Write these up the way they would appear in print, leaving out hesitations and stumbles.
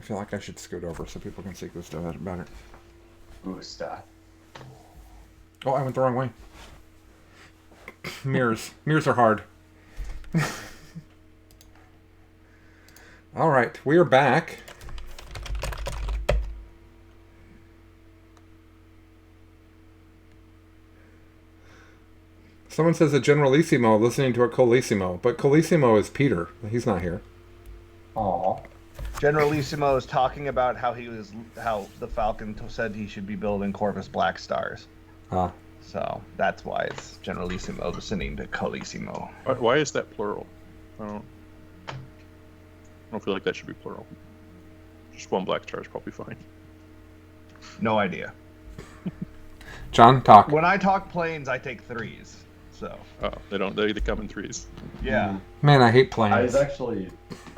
feel like I should scoot over so people can see Gusta better. Gusta. Oh, I went the wrong way. Mirrors. Mirrors are hard. All right, we are back. Someone says a Generalissimo listening to a Colissimo, but Colissimo is Peter. He's not here. Aw. Generalissimo is talking about how the Falcon said he should be building Corvus Black Stars. Ah. So that's why it's Generalissimo listening to Colissimo. Why is that plural? I don't feel like that should be plural. Just one black star is probably fine. No idea. John, talk. When I talk planes, I take threes. So. Oh, they come in threes. Yeah. Man, I hate planes. I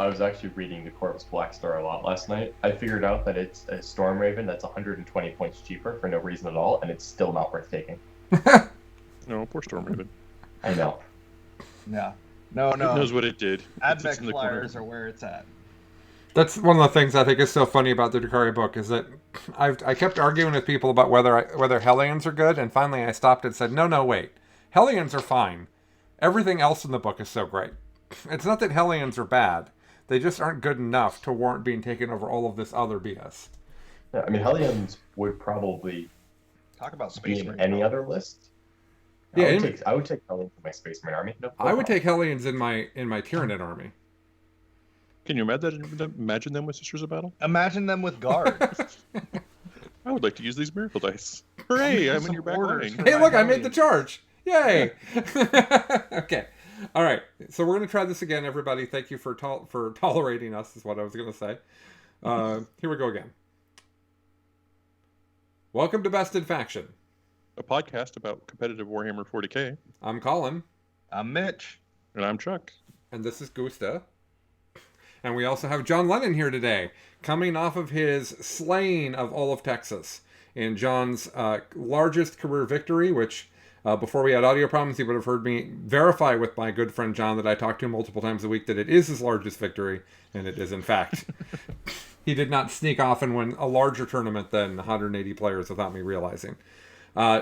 was actually reading the Corvus Black Star a lot last night. I figured out that it's a Storm Raven that's 120 points cheaper for no reason at all, and it's still not worth taking. No, poor Storm Raven. I know. Yeah. No. It knows what it did. Admech flyers are where it's at. That's one of the things I think is so funny about the Druhkari book is that I kept arguing with people about whether Hellions are good, and finally I stopped and said, no, wait. Hellions are fine. Everything else in the book is so great. It's not that Hellions are bad. They just aren't good enough to warrant being taken over all of this other BS. Yeah, I mean, Hellions would probably talk about be Space in Marine. any other list. Yeah, I would take Hellions in my Space Marine army. No, I would take Hellions in my Tyranid army. Can you imagine them with Sisters of Battle? Imagine them with guards. I would like to use these miracle dice. Hooray! I'm in your back line. Hey, look! I made the charge. Yay! Okay. All right. So we're going to try this again, everybody. Thank you for tolerating us, is what I was going to say. Here we go again. Welcome to Best in Faction. A podcast about competitive Warhammer 40k. I'm Colin. I'm Mitch. And I'm Chuck. And this is Gusta. And we also have John Lennon here today, coming off of his slaying of all of Texas in John's largest career victory, which... before we had audio problems, you would have heard me verify with my good friend John that I talked to him multiple times a week that it is his largest victory, and it is in fact. He did not sneak off and win a larger tournament than 180 players without me realizing.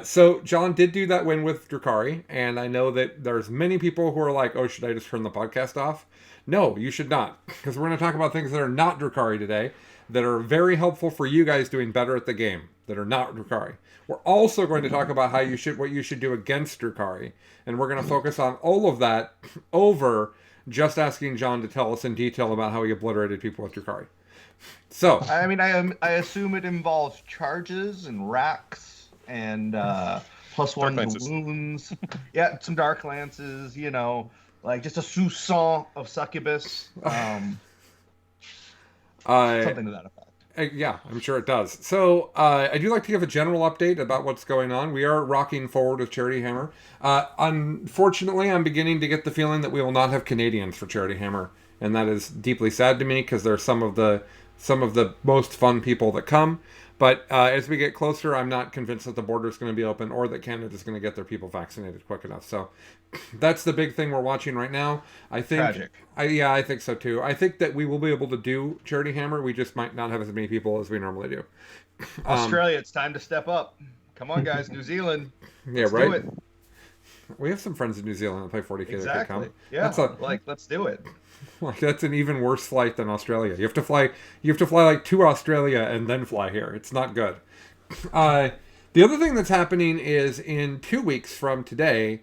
So John did do that win with Druhkari, and I know that there's many people who are like, oh, should I just turn the podcast off? No, you should not, because we're going to talk about things that are not Druhkari today, that are very helpful for you guys doing better at the game, that are not Druhkari. We're also going to talk about what you should do against Druhkari, and we're going to focus on all of that over just asking John to tell us in detail about how he obliterated people with Druhkari. So, I mean, I assume it involves charges and racks and +1 to wounds. Yeah, some dark lances. Like just a soupçon of succubus. Something to that effect. Yeah, I'm sure it does. So, I do like to give a general update about what's going on. We are rocking forward with Charity Hammer. Unfortunately, I'm beginning to get the feeling that we will not have Canadians for Charity Hammer, and that is deeply sad to me because they're some of the most fun people that come. But as we get closer, I'm not convinced that the border is going to be open or that Canada is going to get their people vaccinated quick enough. So that's the big thing we're watching right now. I think. Tragic. I think so too. I think that we will be able to do Charity Hammer. We just might not have as many people as we normally do. Australia, it's time to step up. Come on, guys. New Zealand. Yeah, let's do right. it. We have some friends in New Zealand that play 40k Exactly. that could come. Yeah, let's do it. Like that's an even worse flight than Australia. You have to fly like to Australia and then fly here. It's not good. The other thing that's happening is in 2 weeks from today,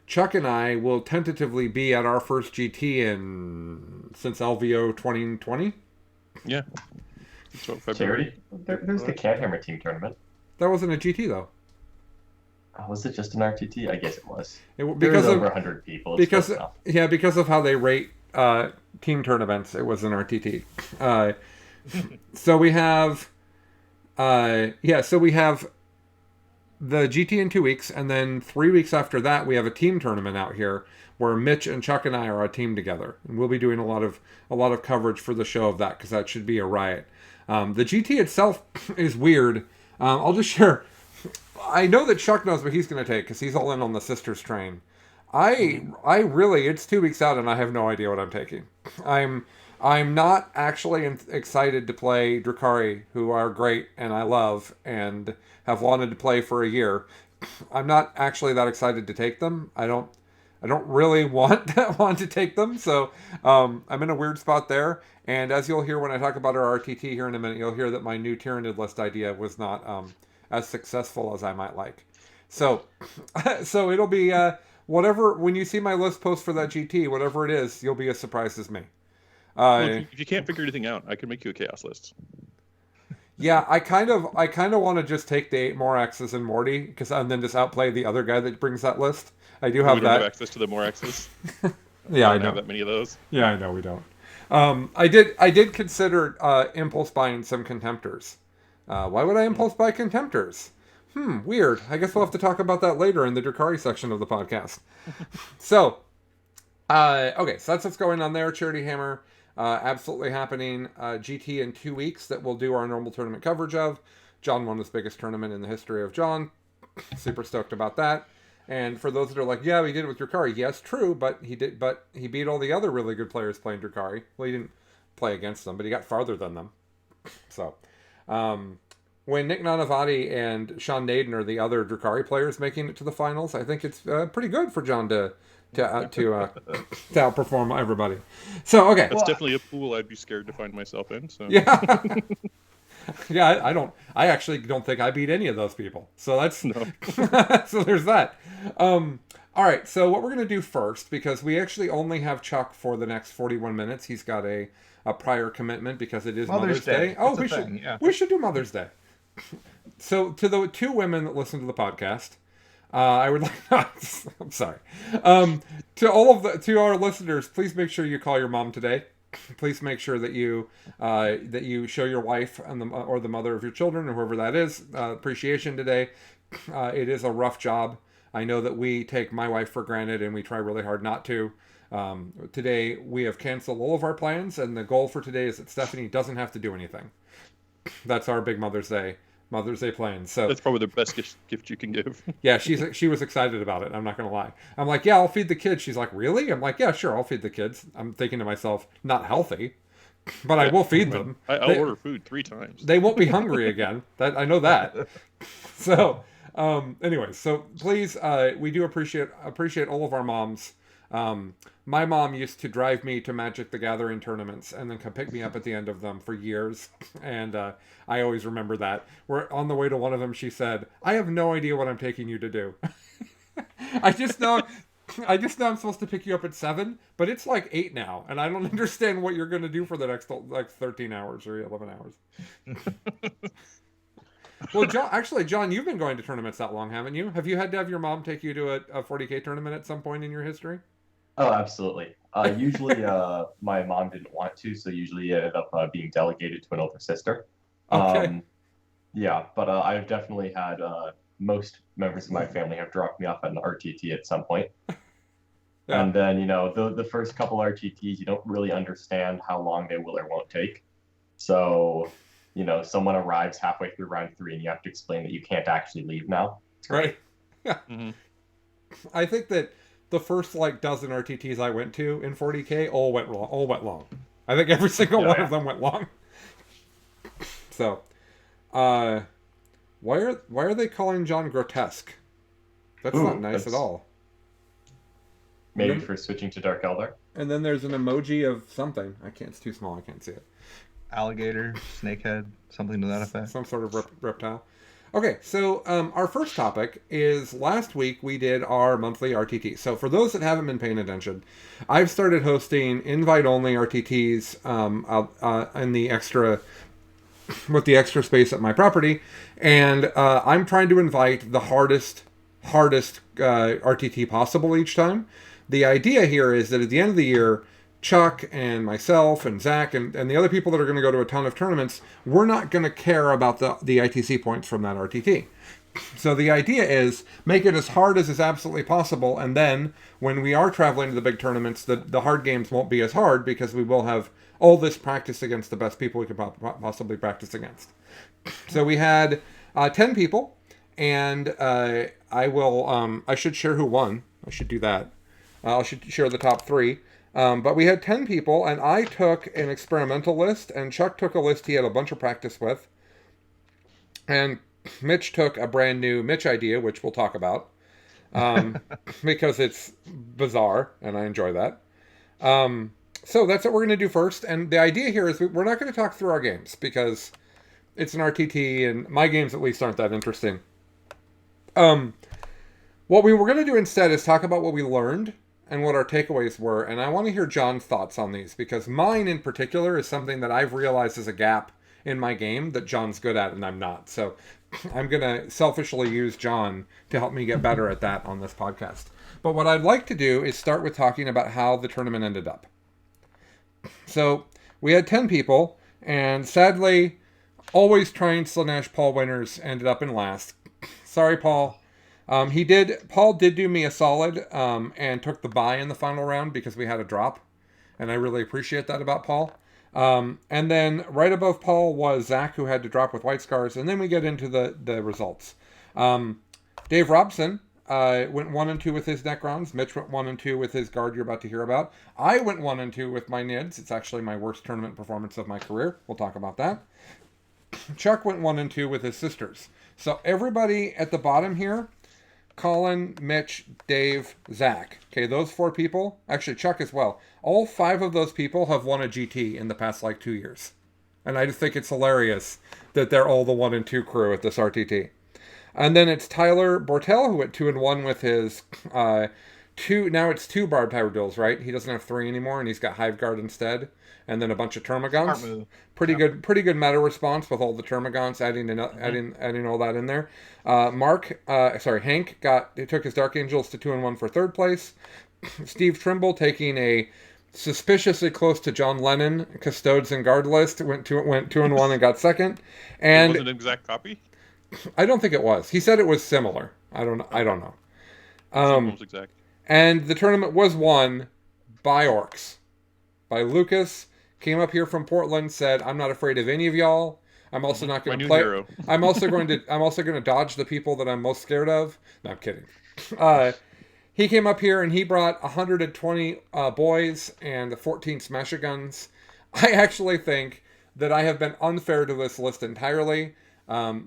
Chuck and I will tentatively be at our first GT since LVO 2020. Yeah. So February. There's the Cathammer team tournament. That wasn't a GT though. Was it just an RTT? I guess it was. Because over 100 people. Because of how they rate team tournaments, it was an RTT. So we have the GT in 2 weeks, and then 3 weeks after that we have a team tournament out here where Mitch and Chuck and I are a team together, and we'll be doing a lot of coverage for the show of that because that should be a riot. The GT itself is weird. I'll just share. I know that Chuck knows what he's going to take because he's all in on the Sisters train. I really, it's 2 weeks out and I have no idea what I'm taking. I'm not actually excited to play Druhkari, who are great and I love and have wanted to play for a year. I'm not actually that excited to take them. I don't really want to take them, so I'm in a weird spot there. And as you'll hear when I talk about our RTT here in a minute, you'll hear that my new Tyranid list idea was not as successful as I might like. So, so it'll be whatever. When you see my list post for that GT, whatever it is, you'll be as surprised as me. Well, if you can't figure anything out, I can make you a chaos list. Yeah, I kind of want to just take the 8 more X's and Morty and then just outplay the other guy that brings that list. I do have we don't have access to the more X's. Yeah, I don't know have that many of those. Yeah, I know we don't. I did consider impulse buying some Contemptors. Why would I impulse buy Contemptors? Weird. I guess we'll have to talk about that later in the Druhkari section of the podcast. So, okay, so that's what's going on there. Charity Hammer, absolutely happening. GT in 2 weeks that we'll do our normal tournament coverage of. John won his biggest tournament in the history of John. Super stoked about that. And for those that are like, yeah, we did it with Druhkari. Yes, true, but he beat all the other really good players playing Druhkari. Well, he didn't play against them, but he got farther than them. So, when Nick Nanavati and Sean Naden are the other Druhkari players making it to the finals, I think it's pretty good for John to outperform everybody. So, okay. That's definitely a pool I'd be scared to find myself in. So. Yeah. Yeah, I actually don't think I beat any of those people. So that's no. So there's that. All right, so what we're going to do first, because we actually only have Chuck for the next 41 minutes. He's got a prior commitment because it is Mother's Day. Oh, we should do Mother's Day. So to the 2 women that listen to the podcast, I would like I'm sorry. To our listeners, please make sure you call your mom today. Please make sure that you show your wife and or the mother of your children or whoever that is appreciation today. It is a rough job. I know that we take my wife for granted and we try really hard not to. Today we have canceled all of our plans, and the goal for today is that Stephanie doesn't have to do anything. That's our big Mother's Day plans. So that's probably the best gift you can give. Yeah, she was excited about it. I'm not gonna lie. I'm like, yeah, I'll feed the kids. She's like, really? I'm like, yeah, sure, I'll feed the kids. I'm thinking to myself, not healthy, but I will feed them. I'll order food 3 times. They won't be hungry again. That I know that. So, anyway, so please, we do appreciate all of our moms. My mom used to drive me to Magic the Gathering tournaments and then come pick me up at the end of them for years. And I always remember that. We're on the way to one of them. She said, I have no idea what I'm taking you to do. I just know I'm supposed to pick you up at 7, but it's like 8 now. And I don't understand what you're going to do for the next 13 hours or 11 hours. Well, John, you've been going to tournaments that long, haven't you? Have you had to have your mom take you to a 40K tournament at some point in your history? Oh, absolutely. Usually, my mom didn't want to, so usually it ended up being delegated to an older sister. Okay. Yeah, but I've definitely had most members of my family have dropped me off at an RTT at some point. Yeah. And then, the first couple RTTs, you don't really understand how long they will or won't take. So, someone arrives halfway through round 3 and you have to explain that you can't actually leave now. Right. Yeah. Mm-hmm. I think that the first dozen RTTs I went to in 40K all went long. I think every single one of them went long. So, why are they calling John grotesque? That's not nice at all. Maybe for switching to Dark Eldar. And then there's an emoji of something. It's too small. I can't see it. Alligator, snakehead, something to that effect. Some sort of reptile. Okay, so our first topic is last week we did our monthly RTT. So for those that haven't been paying attention, I've started hosting invite-only RTTs in the extra with the extra space at my property, and I'm trying to invite the hardest RTT possible each time. The idea here is that at the end of the year, Chuck and myself and Zach and the other people that are going to go to a ton of tournaments, we're not going to care about the ITC points from that RTT. So the idea is make it as hard as is absolutely possible, and then when we are traveling to the big tournaments, the hard games won't be as hard because we will have all this practice against the best people we could possibly practice against. So we had 10 people, and I should share who won. I should do that. I should share the top 3. But we had 10 people, and I took an experimental list, and Chuck took a list he had a bunch of practice with, and Mitch took a brand new Mitch idea, which we'll talk about, because it's bizarre, and I enjoy that. So that's what we're going to do first, and the idea here is we're not going to talk through our games, because it's an RTT, and my games at least aren't that interesting. What we were going to do instead is talk about what we learned and what our takeaways were, and I want to hear John's thoughts on these, because mine in particular is something that I've realized is a gap in my game that John's good at and I'm not. So I'm going to selfishly use John to help me get better at that on this podcast. But what I'd like to do is start with talking about how the tournament ended up. So we had 10 people, and sadly, always trying Slanesh Paul winners ended up in last. Sorry, Paul. Paul did do me a solid, and took the bye in the final round because we had a drop. And I really appreciate that about Paul. And then right above Paul was Zach, who had to drop with White Scars. And then we get into the results. Dave Robson, went 1 and 2 with his Necrons. Mitch went 1 and 2 with his Guard you're about to hear about. I went 1 and 2 with my Nids. It's actually my worst tournament performance of my career. We'll talk about that. Chuck went 1 and 2 with his Sisters. So everybody at the bottom here, Colin, Mitch, Dave, Zach. Okay, those 4 people, actually Chuck as well. All 5 of those people have won a GT in the past 2 years. And I just think it's hilarious that they're all the 1 and 2 crew at this RTT. And then it's Tyler Bortel, who went 2 and 1 with his 2. Now it's 2 barbed hybrid duels, right? He doesn't have 3 anymore, and he's got Hive Guard instead. And then a bunch of Termagants. Pretty good meta response with all the Termagants adding all that in there. Hank took his Dark Angels to 2 and 1 for 3rd place. Steve Trimble taking a suspiciously close to John Lennon Custodes and Guard list went 2 and 1 and got 2nd. And it wasn't an exact copy. I don't think it was. He said it was similar. I don't know. Almost exact. And the tournament was won by Orcs. By Lucas. Came up here from Portland, said, "I'm not afraid of any of y'all. I'm also not going to play. Hero. I'm also going to dodge the people that I'm most scared of." No, I'm kidding. He came up here and he brought 120 boys and 14 smasher guns. I actually think that I have been unfair to this list entirely.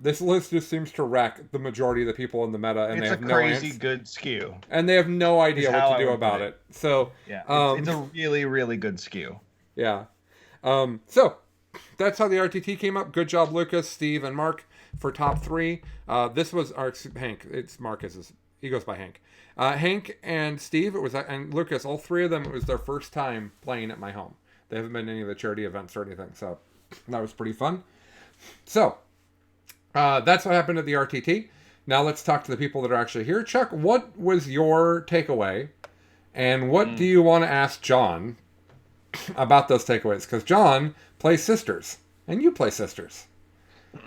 This list just seems to wreck the majority of the people in the meta, and it's they have a crazy good skew, and they have no idea what to do about it. So yeah, it's a really, really good skew. Yeah. So that's how the RTT came up. Good job, Lucas, Steve, and Mark for top 3. This was Hank. It's Marcus's. He goes by Hank. Hank and Steve, and Lucas, all 3 of them, it was their first time playing at my home. They haven't been to any of the charity events or anything, so that was pretty fun. So that's what happened at the RTT. Now let's talk to the people that are actually here. Chuck, what was your takeaway, and what do you want to ask John about those takeaways? Because John plays Sisters, and you play Sisters.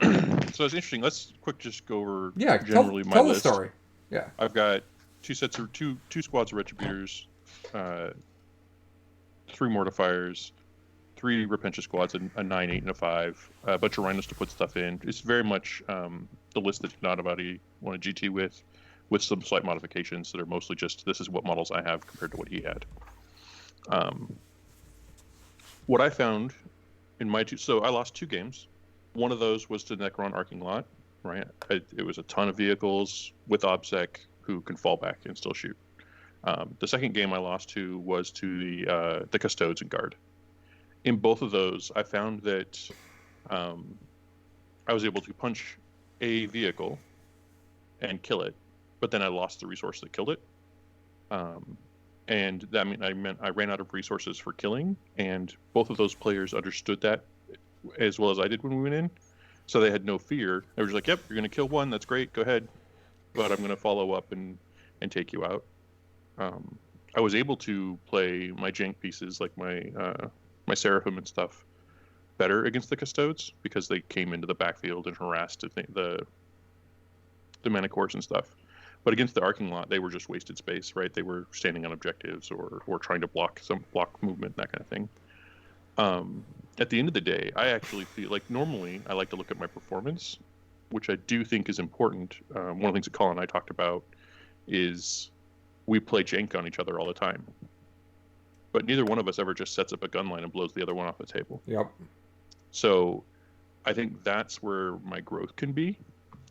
So it's interesting. Let's just go over generally my tell list. The story. Yeah, I've got 2 squads of Retributors, 3 Mortifiers, 3 Repentia squads, a 9, 8, and a 5. A bunch of Rhinos to put stuff in. It's very much the list that not about want a GT with some slight modifications that are mostly just this is what models I have compared to what he had. What I found in my so I lost 2 games. One of those was to Necron Arcing Lot, right? It was a ton of vehicles with OBSEC who can fall back and still shoot. The second game I lost to was to the Custodes and Guard. In both of those, I found that I was able to punch a vehicle and kill it, but then I lost the resource that killed it. And that meant I ran out of resources for killing, and both of those players understood that as well as I did when we went in. So they had no fear. They were just like, "Yep, you're going to kill one. That's great. Go ahead. But I'm going to follow up and take you out." I was able to play my jank pieces, like my Seraphim and stuff, better against the Custodes because they came into the backfield and harassed the Manticores and stuff. But against the Arcing Lot, they were just wasted space, right? They were standing on objectives or trying to block movement, that kind of thing. At the end of the day, I actually feel like normally I like to look at my performance, which I do think is important. One of the things that Colin and I talked about is we play jank on each other all the time. but neither one of us ever just sets up a gun line and blows the other one off the table. Yep. So I think that's where my growth can be.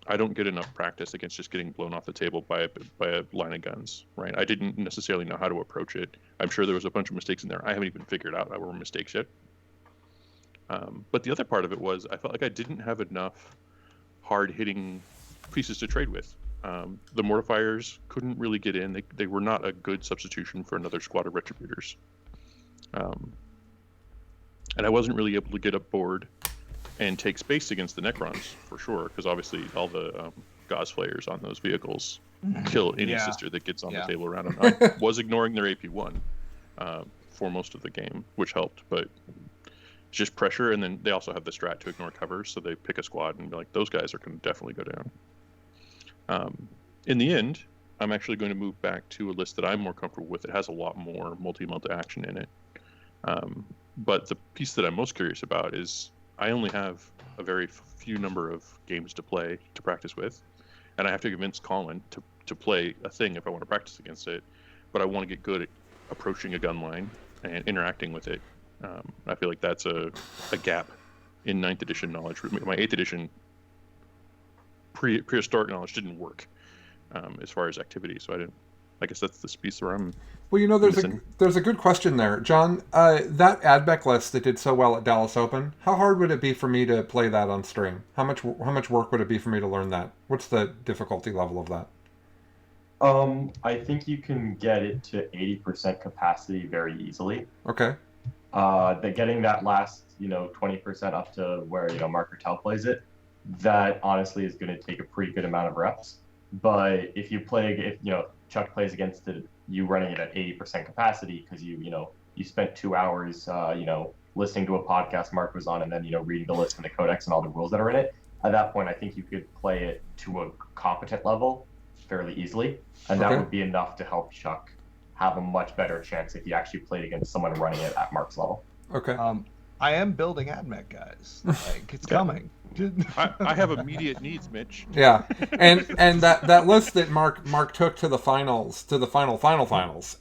I don't get enough practice against just getting blown off the table by a line of guns, right? I didn't necessarily know how to approach it. I'm sure there was a bunch of mistakes in there. I haven't even figured out what were mistakes yet. But the other part of it was I felt like I didn't have enough hard-hitting pieces to trade with. The mortifiers couldn't really get in. They were not a good substitution for another squad of retributors. And I wasn't really able to get up board and take space against the Necrons, for sure, because obviously all the Gauze Flayers on those vehicles kill any sister that gets on the table around them. I was ignoring their AP1 for most of the game, which helped, but just pressure, and then they also have the strat to ignore covers, so they pick a squad and be like, those guys are going to definitely go down. In the end, I'm actually going to move back to a list that I'm more comfortable with. It has a lot more multi-melt action in it. But the piece that I'm most curious about is I only have a very few number of games to play, to practice with, and I have to convince Colin to play a thing if I want to practice against it, but I want to get good at approaching a gun line and interacting with it. I feel like that's a gap in 9th edition knowledge. My 8th edition prehistoric knowledge didn't work as far as activity, so I guess that's the piece where I'm. Well, there's a good question there, John. That Adbec list that did so well at Dallas Open, how hard would it be for me to play that on stream? How much work would it be for me to learn that? What's the difficulty level of that? I think you can get it to 80% capacity very easily. Okay. Getting that last 20% up to where Mark Ertel plays it, that honestly is going to take a pretty good amount of reps. But if Chuck plays against it, you running it at 80% capacity because you spent 2 hours listening to a podcast Mark was on and then reading the list and the codex and all the rules that are in it. At that point, I think you could play it to a competent level fairly easily, and that would be enough to help Chuck have a much better chance if he actually played against someone running it at Mark's level. Okay. I am building AdMech, guys. Like, it's coming. I have immediate needs, Mitch. Yeah, and that list that Mark took to the finals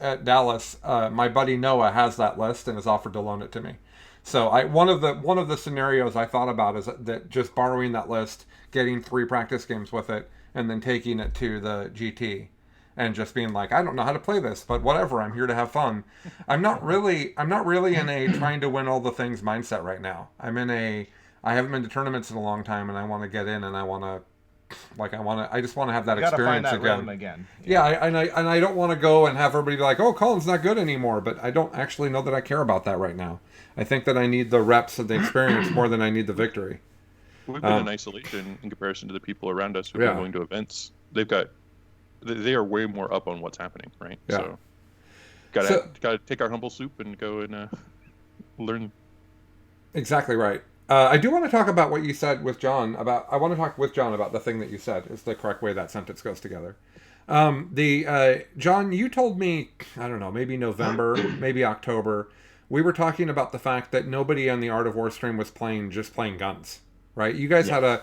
at Dallas, my buddy Noah has that list and has offered to loan it to me. So one of the scenarios I thought about is that just borrowing that list, getting 3 practice games with it, and then taking it to the GT. And just being like, I don't know how to play this, but whatever, I'm here to have fun. I'm not really in a trying to win all the things mindset right now. I haven't been to tournaments in a long time, and I want to get in, and I just want to have that experience again. Yeah, I don't want to go and have everybody be like, oh, Colin's not good anymore, but I don't actually know that I care about that right now. I think that I need the reps and the experience more than I need the victory. We've been in isolation in comparison to the people around us who've been going to events. They are way more up on what's happening, right? Yeah. So, gotta take our humble soup and go and learn. Exactly right. I do want to talk about what you said with John about. I want to talk with John about the thing that you said is the correct way that sentence goes together. John, you told me, I don't know, maybe November, maybe October. We were talking about the fact that nobody on the Art of War stream was playing guns. Right, you guys had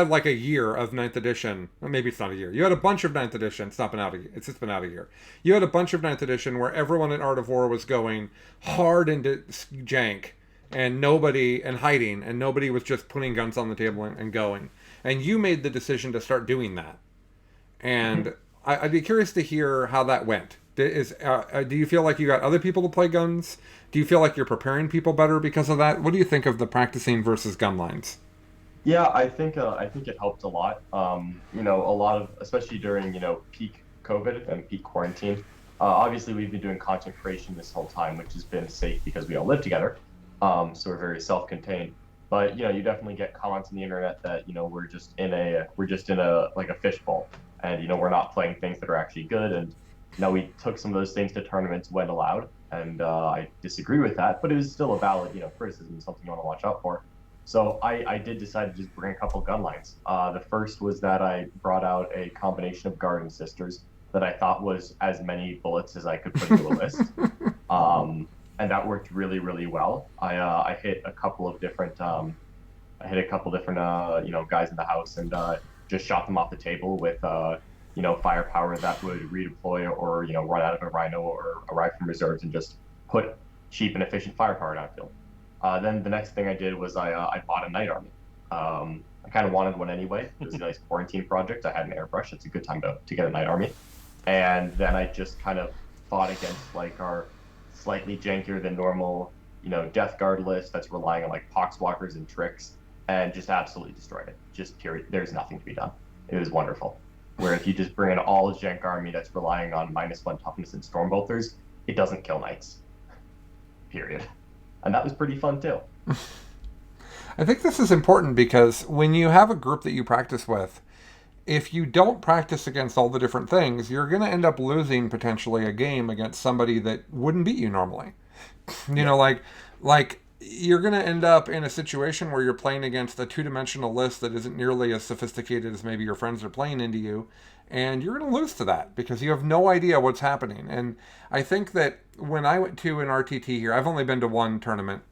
like a year of 9th edition. Well, maybe it's not a year. You had a bunch of 9th edition. It's not been out. It's just been out a year. You had a bunch of 9th edition where everyone in Art of War was going hard into jank and hiding, and nobody was just putting guns on the table and going. And you made the decision to start doing that. And I'd be curious to hear how that went. Do you feel like you got other people to play guns? Do you feel like you're preparing people better because of that? What do you think of the practicing versus gun lines? Yeah, I think it helped a lot. A lot of, especially during peak COVID and peak quarantine. Obviously, we've been doing content creation this whole time, which has been safe because we all live together. So we're very self-contained. But you definitely get comments on the internet that we're just in a like a fishbowl, and we're not playing things that are actually good. And we took some of those things to tournaments when allowed, and I disagree with that. But it was still a valid criticism, something you want to watch out for. So I did decide to just bring a couple gun lines. The first was that I brought out a combination of Garden Sisters that I thought was as many bullets as I could put into a list. And that worked really, really well. I hit a couple of different guys in the house and just shot them off the table with firepower that would redeploy or run out of a rhino or arrive from reserves and just put cheap and efficient firepower downfield. Then the next thing I did was I bought a Night Army. I kind of wanted one anyway. It was a nice quarantine project. I had an airbrush. It's a good time to get a Night Army. And then I just kind of fought against like our slightly jankier than normal, Death Guard list that's relying on like Poxwalkers and tricks, and just absolutely destroyed it. Just period. There's nothing to be done. It was wonderful. Where if you just bring an all jank army that's relying on -1 toughness and Stormbolters, it doesn't kill knights. Period. And that was pretty fun too. I think this is important because when you have a group that you practice with, if you don't practice against all the different things, you're going to end up losing potentially a game against somebody that wouldn't beat you normally. Like you're going to end up in a situation where you're playing against a two-dimensional list that isn't nearly as sophisticated as maybe your friends are playing into you, and you're going to lose to that because you have no idea what's happening. And I think that when I went to an RTT here, I've only been to one tournament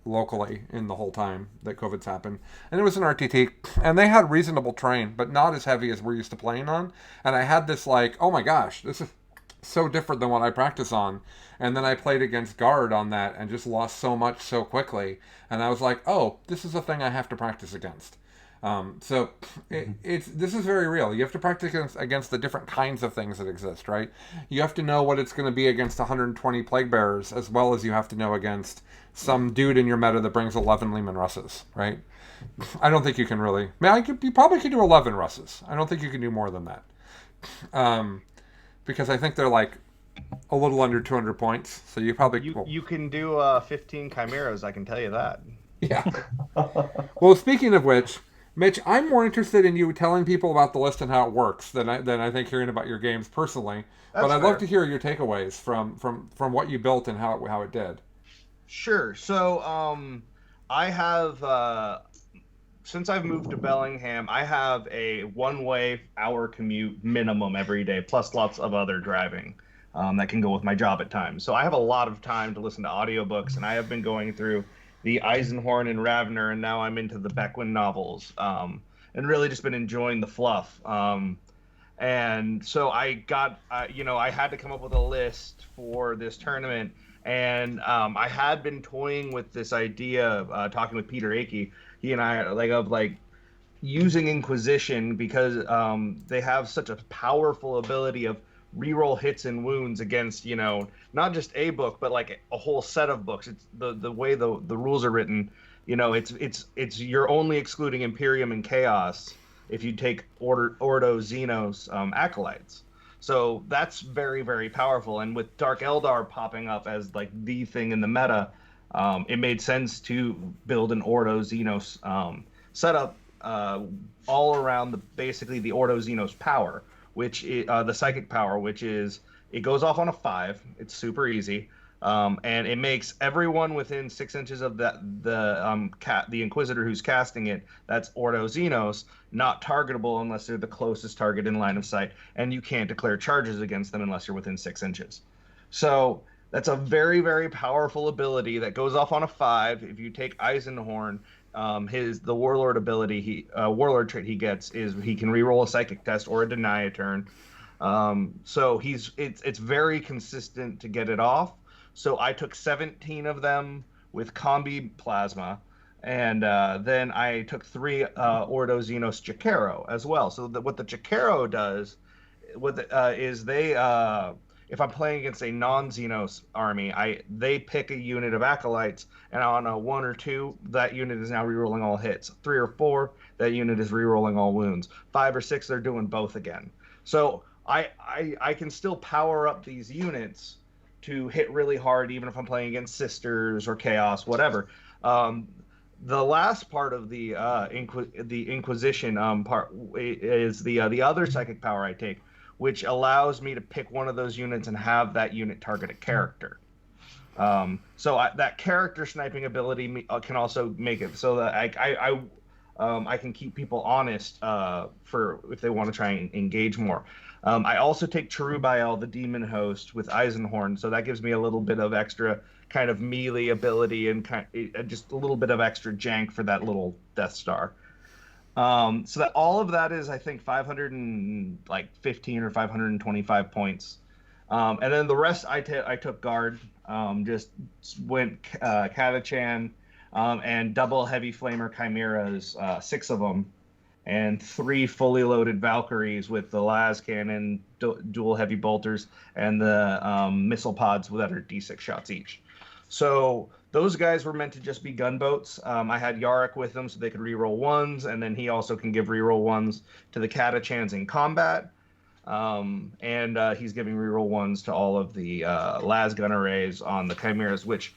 locally in the whole time that COVID's happened, and it was an RTT, and they had reasonable terrain, but not as heavy as we're used to playing on. And I had this like, oh my gosh, this is so different than what I practice on. And then I played against Guard on that and just lost so much so quickly. And I was like, oh, this is a thing I have to practice against. This is very real. You have to practice against the different kinds of things that exist, right? You have to know what it's going to be against 120 Plague Bearers, as well as you have to know against some dude in your meta that brings 11 Lehman Russes, right? I don't think you can really... you probably could do 11 Russes. I don't think you can do more than that. Because I think they're like a little under 200 points, so you probably... You can do 15 Chimeras, I can tell you that. Yeah. Well, speaking of which, Mitch, I'm more interested in you telling people about the list and how it works than I think hearing about your games personally. But I'd love to hear your takeaways from what you built and how it did. Sure. So I have, since I've moved to Bellingham, I have a one-way hour commute minimum every day, plus lots of other driving that can go with my job at times. So I have a lot of time to listen to audiobooks, and I have been going through the Eisenhorn and Ravner, and now I'm into the Beckwin novels, and really just been enjoying the fluff. And so I got, I had to come up with a list for this tournament, and I had been toying with this idea, talking with Peter Akey, he and I, of using Inquisition because they have such a powerful ability of reroll hits and wounds against, not just a book, but like a whole set of books. It's the way the rules are written, it's you're only excluding Imperium and Chaos if you take Ordo Xenos Acolytes. So that's very, very powerful. And with Dark Eldar popping up as like the thing in the meta, it made sense to build an Ordo Xenos setup all around basically the Ordo Xenos power, which is the psychic power, which is it goes off on a 5. It's super easy, and it makes everyone within 6 inches of the Inquisitor who's casting it, that's Ordo Xenos, not targetable unless they're the closest target in line of sight, and you can't declare charges against them unless you're within 6 inches. So that's a very, very powerful ability that goes off on a 5. If you take Eisenhorn, the warlord ability, warlord trait he gets is he can reroll a psychic test or a deny a turn. So it's very consistent to get it off. So I took 17 of them with Combi Plasma, and then I took 3 Ordo Xenos Jacaro as well. So what the Jacaro does, is they if I'm playing against a non-Xenos army, they pick a unit of acolytes, and on a 1 or 2, that unit is now rerolling all hits. 3 or 4, that unit is rerolling all wounds. 5 or 6, they're doing both again. So I can still power up these units to hit really hard, even if I'm playing against Sisters or Chaos, whatever. The last part of the Inquisition part is the other psychic power I take, which allows me to pick one of those units and have that unit target a character. So that character sniping ability can also make it so that I can keep people honest for if they want to try and engage more. I also take Cherubael, the demon host, with Eisenhorn, so that gives me a little bit of extra kind of melee ability and just a little bit of extra jank for that little Death Star. So that all of that is, I think, 515 or 525 points. And then the rest I took guard. Just went Catachan and double heavy flamer chimeras, 6 of them, and 3 fully loaded Valkyries with the las cannon, dual heavy bolters, and the missile pods that are D6 shots each. So those guys were meant to just be gunboats. I had Yarrick with them so they could reroll 1s, and then he also can give reroll 1s to the Catachans in combat. And he's giving reroll 1s to all of the las gun arrays on the chimeras, which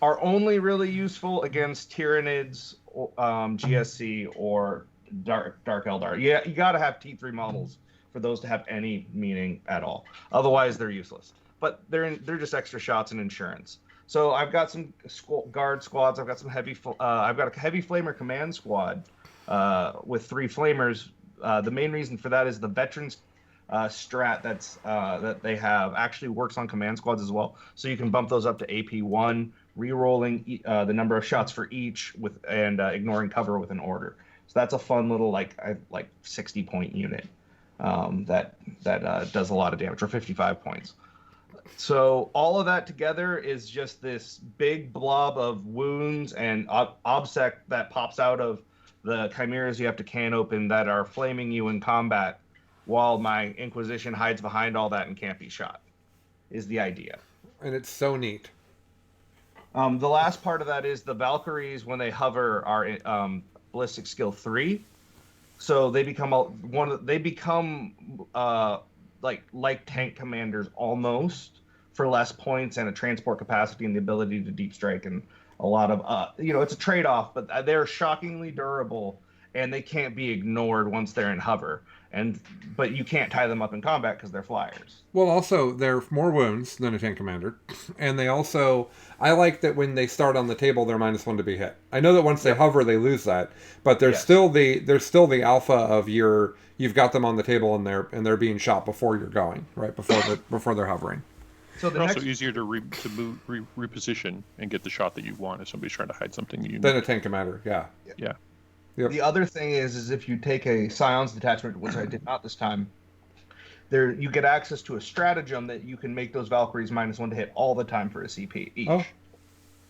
are only really useful against Tyranids, GSC, or Dark Eldar. Yeah, you got to have T3 models for those to have any meaning at all. Otherwise, they're useless. But they're just extra shots and insurance. So I've got some guard squads. I've got some I've got a heavy flamer command squad with 3 flamers. The main reason for that is the veterans strat that they have actually works on command squads as well. So you can bump those up to AP1, re-rolling the number of shots for each and ignoring cover with an order. So that's a fun little like 60-point unit that does a lot of damage, or 55 points. So all of that together is just this big blob of wounds and obsec that pops out of the chimeras you have to can open that are flaming you in combat, while my Inquisition hides behind all that and can't be shot, is the idea. And it's so neat. The last part of that is the Valkyries, when they hover, are ballistic skill 3. So they become like tank commanders almost, for less points and a transport capacity and the ability to deep strike and a lot of it's a trade-off, but they're shockingly durable and they can't be ignored once they're in hover. But you can't tie them up in combat because they're flyers. Well, also, they're more wounds than a tank commander. And they also... I like that when they start on the table, they're -1 to be hit. I know that once they hover, they lose that. But there's still the alpha of you've got them on the table and they're being shot before you're going, right? Before they're hovering. So it's also easier to reposition and get the shot that you want if somebody's trying to hide something you than a tank commander, yeah. Yep. The other thing is if you take a Scions detachment, which I did not this time, you get access to a stratagem that you can make those Valkyries -1 to hit all the time for a CP each.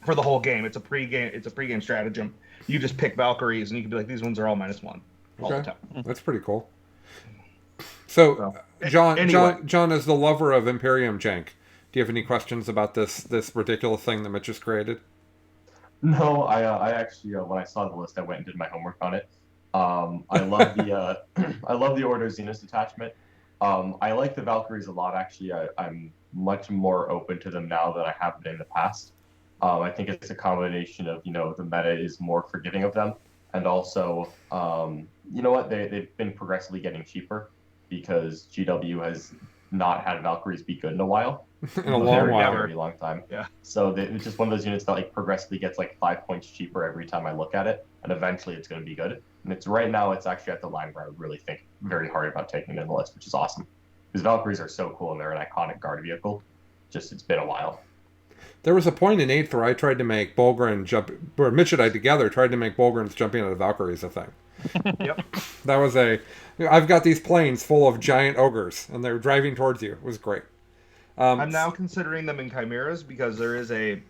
For the whole game. It's a pre-game stratagem. You just pick Valkyries and you can be like, these ones are all -1 all the time. That's pretty cool. So, John, as the lover of Imperium jank, do you have any questions about this ridiculous thing that Mitch has created? No, I actually when I saw the list, I went and did my homework on it. I love the I love the Order of Xenos detachment. I like the Valkyries a lot. Actually, I'm much more open to them now than I have been in the past. I think it's a combination of the meta is more forgiving of them, and also they've been progressively getting cheaper because GW has not had Valkyries be good in a while. In a very long time. Yeah. So it's just one of those units that progressively gets 5 points cheaper every time I look at it, and eventually it's going to be good. And right now it's actually at the line where I would really think very hard about taking it in the list, which is awesome. Because Valkyries are so cool and they're an iconic guard vehicle. Just it's been a while. There was a point in 8th where I tried to make Bolgren jump, where Mitch and I together tried to make Bolgren's jumping out of Valkyries a thing. Yep. That was I've got these planes full of giant ogres and they're driving towards you. It was great. I'm now considering them in chimeras because there is a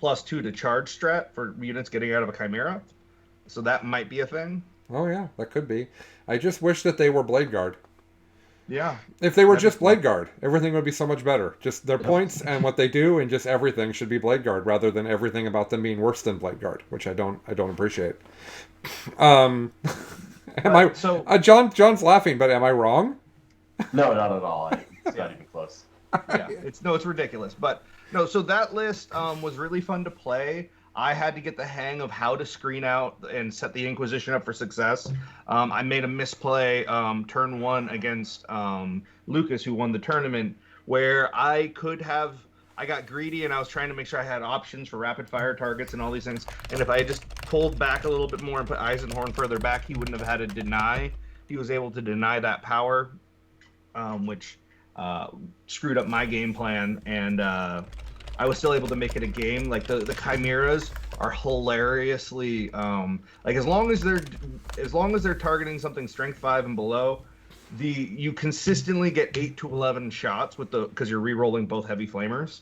+2 to charge strat for units getting out of a chimera. So that might be a thing. Oh yeah, that could be. I just wish that they were Blade Guard. Yeah. If they were just Blade Guard, everything would be so much better. Just their points and what they do and just everything should be Blade Guard rather than everything about them being worse than Blade Guard, which I don't appreciate. John's laughing, but am I wrong? No, not at all. It's not even close. Yeah, it's ridiculous. But no, so that list was really fun to play. I had to get the hang of how to screen out and set the Inquisition up for success. I made a misplay turn 1 against Lucas, who won the tournament, where I got greedy and I was trying to make sure I had options for rapid fire targets and all these things. And if I had just pulled back a little bit more and put Eisenhorn further back, he wouldn't have had to deny. He was able to deny that power, which screwed up my game plan, and I was still able to make it a game. The chimeras are hilariously as long as they're targeting something strength 5 and below, you consistently get 8 to 11 shots because you're re-rolling both heavy flamers,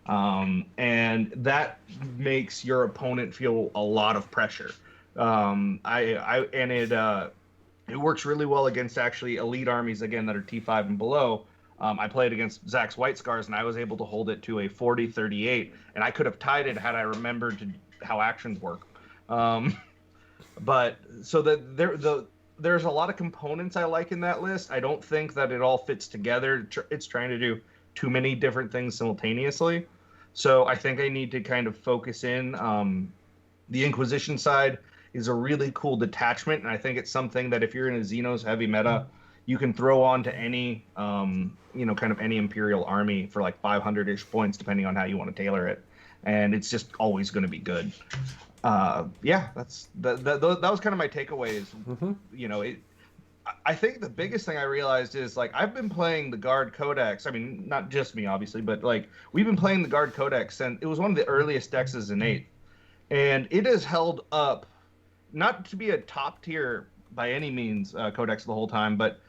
and that makes your opponent feel a lot of pressure. It works really well against actually elite armies again that are T5 and below. I played against Zach's White Scars, and I was able to hold it to a 40-38, and I could have tied it had I remembered how actions work. But so there's a lot of components I like in that list. I don't think that it all fits together. It's trying to do too many different things simultaneously. So I think I need to kind of focus in. The Inquisition side is a really cool detachment, and I think it's something that if you're in a Xenos heavy meta, you can throw on to any, kind of any Imperial army for like 500-ish points, depending on how you want to tailor it. And it's just always going to be good. That was kind of my takeaways. Mm-hmm. I think the biggest thing I realized is, like, I've been playing the Guard Codex. I mean, not just me, obviously, but, like, we've been playing the Guard Codex, and it was one of the earliest decks as an 8th. And it has held up, not to be a top tier by any means Codex the whole time, but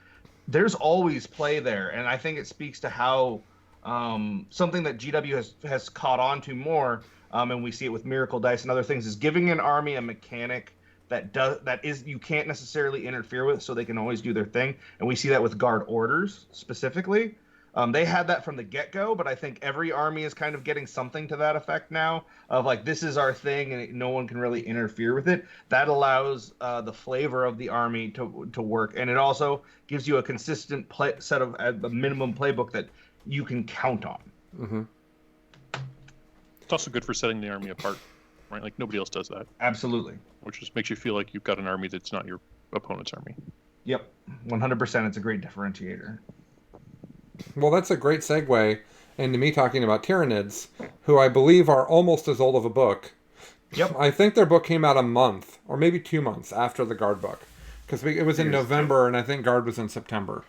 there's always play there. And I think it speaks to how something that GW has caught on to more, and we see it with Miracle Dice and other things, is giving an army a mechanic that is you can't necessarily interfere with, so they can always do their thing. And we see that with Guard Orders specifically. They had that from the get-go, but I think every army is kind of getting something to that effect now, of like, this is our thing and no one can really interfere with it. That allows the flavor of the army to work, and it also gives you a consistent set of a minimum playbook that you can count on. Mm-hmm. It's also good for setting the army apart, right? Like, nobody else does that. Absolutely. Which just makes you feel like you've got an army that's not your opponent's army. Yep, 100%. It's a great differentiator. Well, that's a great segue into me talking about Tyranids, who I believe are almost as old of a book. Yep. I think their book came out a month, or maybe 2 months after the Guard book. Because it was in November, and I think Guard was in September.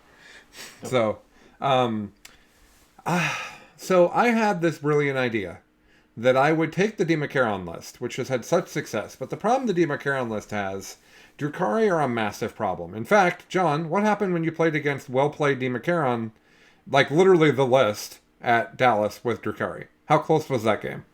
Yep. So I had this brilliant idea that I would take the Democharon list, which has had such success. But the problem the Democharon list has, Druhkari are a massive problem. In fact, John, what happened when you played against well-played Democharon, like literally the list, at Dallas with Druhkari? How close was that game?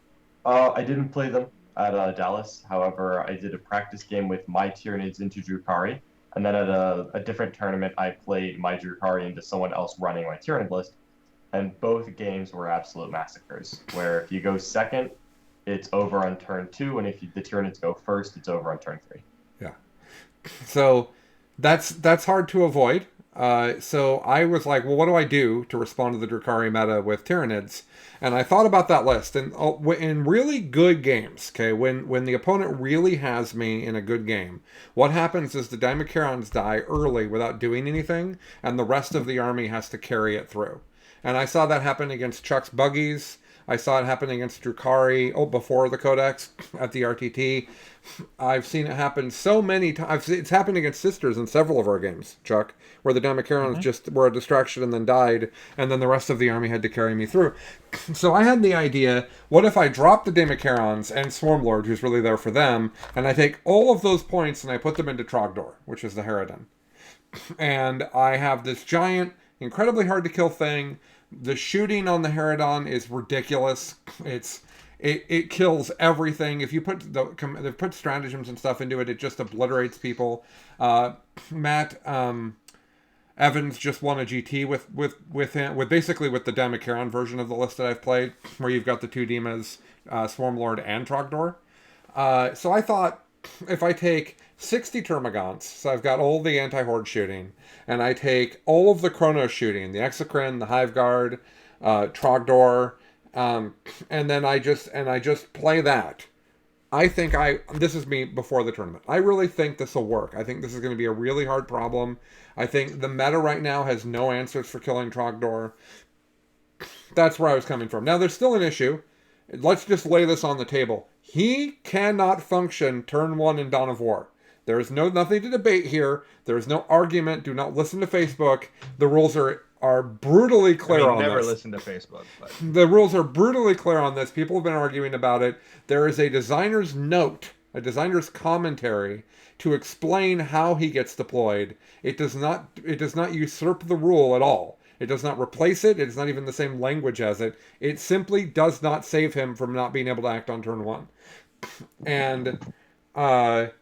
I didn't play them at Dallas. However, I did a practice game with my Tyranids into Druhkari. And then at a different tournament, I played my Druhkari into someone else running my Tyranid list. And both games were absolute massacres, where if you go second, it's over on turn 2, and if the Tyranids go first, it's over on turn 3. Yeah. So that's hard to avoid. So I was like, well, what do I do to respond to the Druhkari meta with Tyranids? And I thought about that list. And in really good games, okay, when the opponent really has me in a good game, what happens is the Democarons die early without doing anything, and the rest of the army has to carry it through. And I saw that happen against Chuck's Buggies. I saw it happen against Druhkari, before the Codex at the RTT. I've seen it happen so many times. It's happened against Sisters in several of our games, Chuck, where the Democarons just were a distraction and then died, and then the rest of the army had to carry me through. So I had the idea, what if I drop the Democarons and Swarmlord, who's really there for them, and I take all of those points and I put them into Trogdor, which is the Harridan. And I have this giant, incredibly hard to kill thing. The shooting on the Harridan is ridiculous. It kills everything. If you they've put stratagems and stuff into it, it just obliterates people. Matt Evans just won a GT with basically with the Democharon version of the list that I've played, where you've got the 2 Demas, Swarmlord and Trogdor. So I thought, if I take 60 Termagants, so I've got all the anti-horde shooting, and I take all of the Chronos shooting, the Exocrine, the Hive Guard, Trogdor, and then I just play that. I think this is me before the tournament. I really think this will work. I think this is going to be a really hard problem. I think the meta right now has no answers for killing Trogdor. That's where I was coming from. Now, there's still an issue. Let's just lay this on the table. He cannot function turn 1 in Dawn of War. There is nothing to debate here. There is no argument. Do not listen to Facebook. The rules are brutally clear on this. Never listen to Facebook. But. The rules are brutally clear on this. People have been arguing about it. There is a designer's note a designer's commentary to explain how he gets deployed. It does not usurp the rule at all. It does not replace it. It's not even the same language as it. It simply does not save him from not being able to act on turn 1. And that's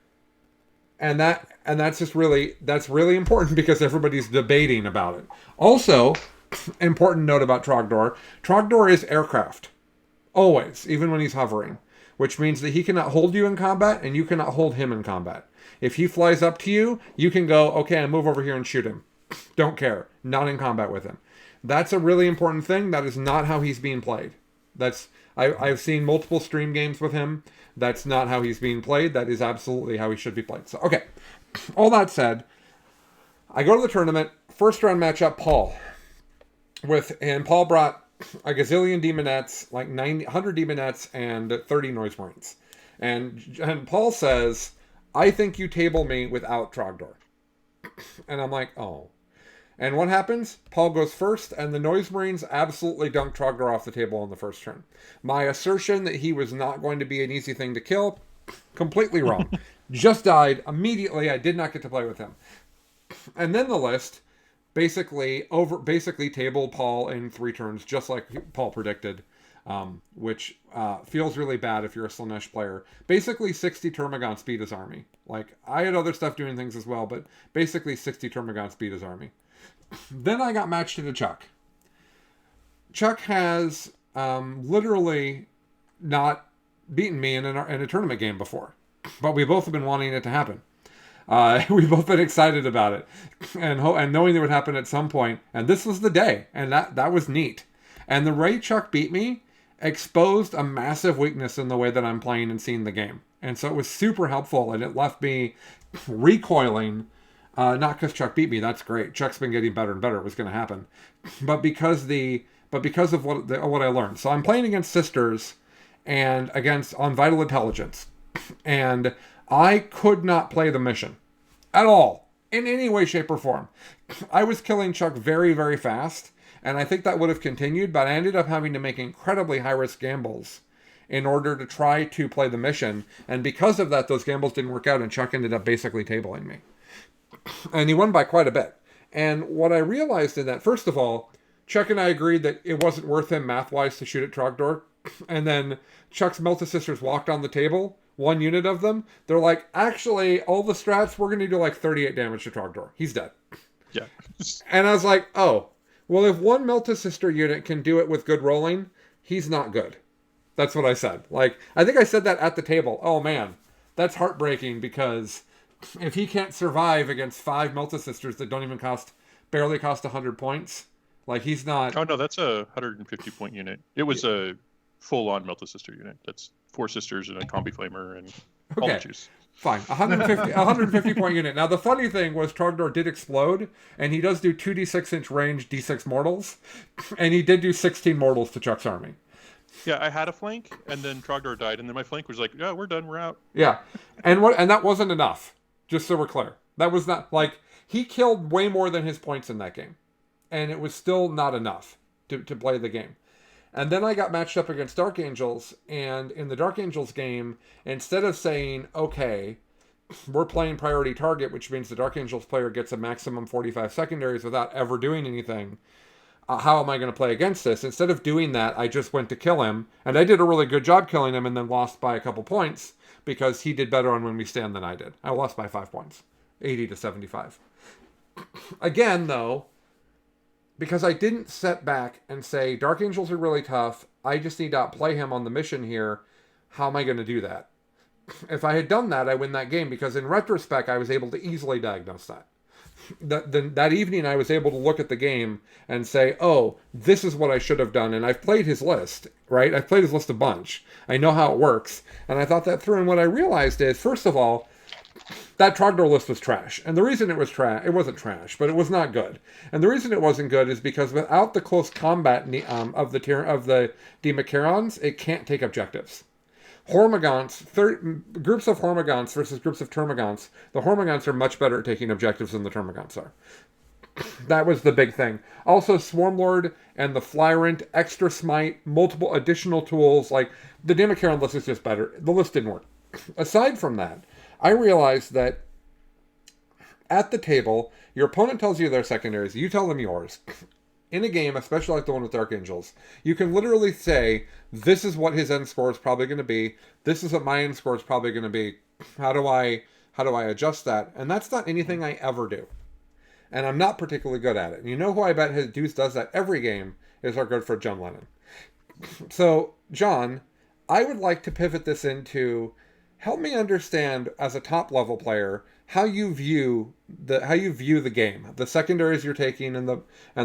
just really important because everybody's debating about it. Also, important note about Trogdor. Trogdor is aircraft. Always, even when he's hovering. Which means that he cannot hold you in combat and you cannot hold him in combat. If he flies up to you, you can go, okay, I move over here and shoot him. Don't care. Not in combat with him. That's a really important thing. That is not how he's being played. I've seen multiple stream games with him. That's not how he's being played. That is absolutely how he should be played. So, okay. All that said, I go to the tournament. First round matchup, Paul. And Paul brought a gazillion demonettes, like 100 demonettes and 30 noise marines. And Paul says, I think you table me without Trogdor. And I'm like, oh. And what happens? Paul goes first, and the Noise Marines absolutely dunk Trogdor off the table on the first turn. My assertion that he was not going to be an easy thing to kill, completely wrong. Just died immediately. I did not get to play with him. And then the list basically tabled Paul in 3 turns, just like Paul predicted, which feels really bad if you're a Slaanesh player. Basically 60 Termagants beat his army. Like, I had other stuff doing things as well, but basically 60 Termagants beat his army. Then I got matched into Chuck. Chuck has literally not beaten me in a tournament game before, but we both have been wanting it to happen. We've both been excited about it, and knowing it would happen at some point. And this was the day, and that was neat. And the way Chuck beat me exposed a massive weakness in the way that I'm playing and seeing the game. And so it was super helpful, and it left me recoiling. Not because Chuck beat me, that's great. Chuck's been getting better and better. It was going to happen, but because of what I learned. So I'm playing against Sisters and on Vital Intelligence, and I could not play the mission at all in any way, shape, or form. I was killing Chuck very, very fast, and I think that would have continued. But I ended up having to make incredibly high risk gambles in order to try to play the mission, and because of that, those gambles didn't work out, and Chuck ended up basically tabling me. And he won by quite a bit. And what I realized in that, first of all, Chuck and I agreed that it wasn't worth him math-wise to shoot at Trogdor. And then Chuck's Melta Sisters walked on the table, 1 unit of them. They're like, actually, all the strats, we're going to do like 38 damage to Trogdor. He's dead. Yeah. And I was like, oh, well, if 1 Melta Sister unit can do it with good rolling, he's not good. That's what I said. Like, I think I said that at the table. Oh, man, that's heartbreaking because if he can't survive against 5 Melta Sisters that don't even barely cost 100 points, like, he's not... Oh, no, that's a 150 point unit. It was a full-on Melta Sister unit. That's 4 Sisters and a Combi Flamer and all the juice. Fine. 150 point unit. Now, the funny thing was Trogdor did explode, and he does do 2d6-inch range d6 mortals, and he did do 16 mortals to Chuck's army. Yeah, I had a flank, and then Trogdor died, and then my flank was like, yeah, we're done, we're out. Yeah. And that wasn't enough. Just so we're clear. That was not, like, he killed way more than his points in that game. And it was still not enough to play the game. And then I got matched up against Dark Angels, and in the Dark Angels game, instead of saying, okay, we're playing priority target, which means the Dark Angels player gets a maximum 45 secondaries without ever doing anything, how am I going to play against this? Instead of doing that, I just went to kill him, and I did a really good job killing him and then lost by a couple points, because he did better on when we stand than I did. I lost by 5 points, 80 to 75. Again, though, because I didn't set back and say, Dark Angels are really tough, I just need to outplay him on the mission here, how am I going to do that? If I had done that, I win that game, because in retrospect, I was able to easily diagnose that. That evening, I was able to look at the game and say, oh, this is what I should have done. And I've played his list, right? I've played his list a bunch. I know how it works. And I thought that through. And what I realized is, first of all, that Trogdor list was trash. And the reason it was trash, it wasn't trash, but it was not good. And the reason it wasn't good is because without the close combat of the Demacarons, it can't take objectives. Hormagaunts, groups of Hormagaunts versus groups of Termagants, the Hormagaunts are much better at taking objectives than the Termagants are. That was the big thing. Also, Swarmlord and the Flyrant, extra smite, multiple additional tools, like, the Demacaron list is just better. The list didn't work. aside from that, I realized that at the table, your opponent tells you their secondaries, you tell them yours. In a game, especially like the one with Dark Angels, you can literally say, this is what his end score is probably going to be. This is what my end score is probably going to be. How do I adjust that? And that's not anything I ever do. And I'm not particularly good at it. And you know who I bet his Deuce does that every game is our good friend John Lennon. So, John, I would like to pivot this into, help me understand as a top level player how you view the game, the secondaries you're taking and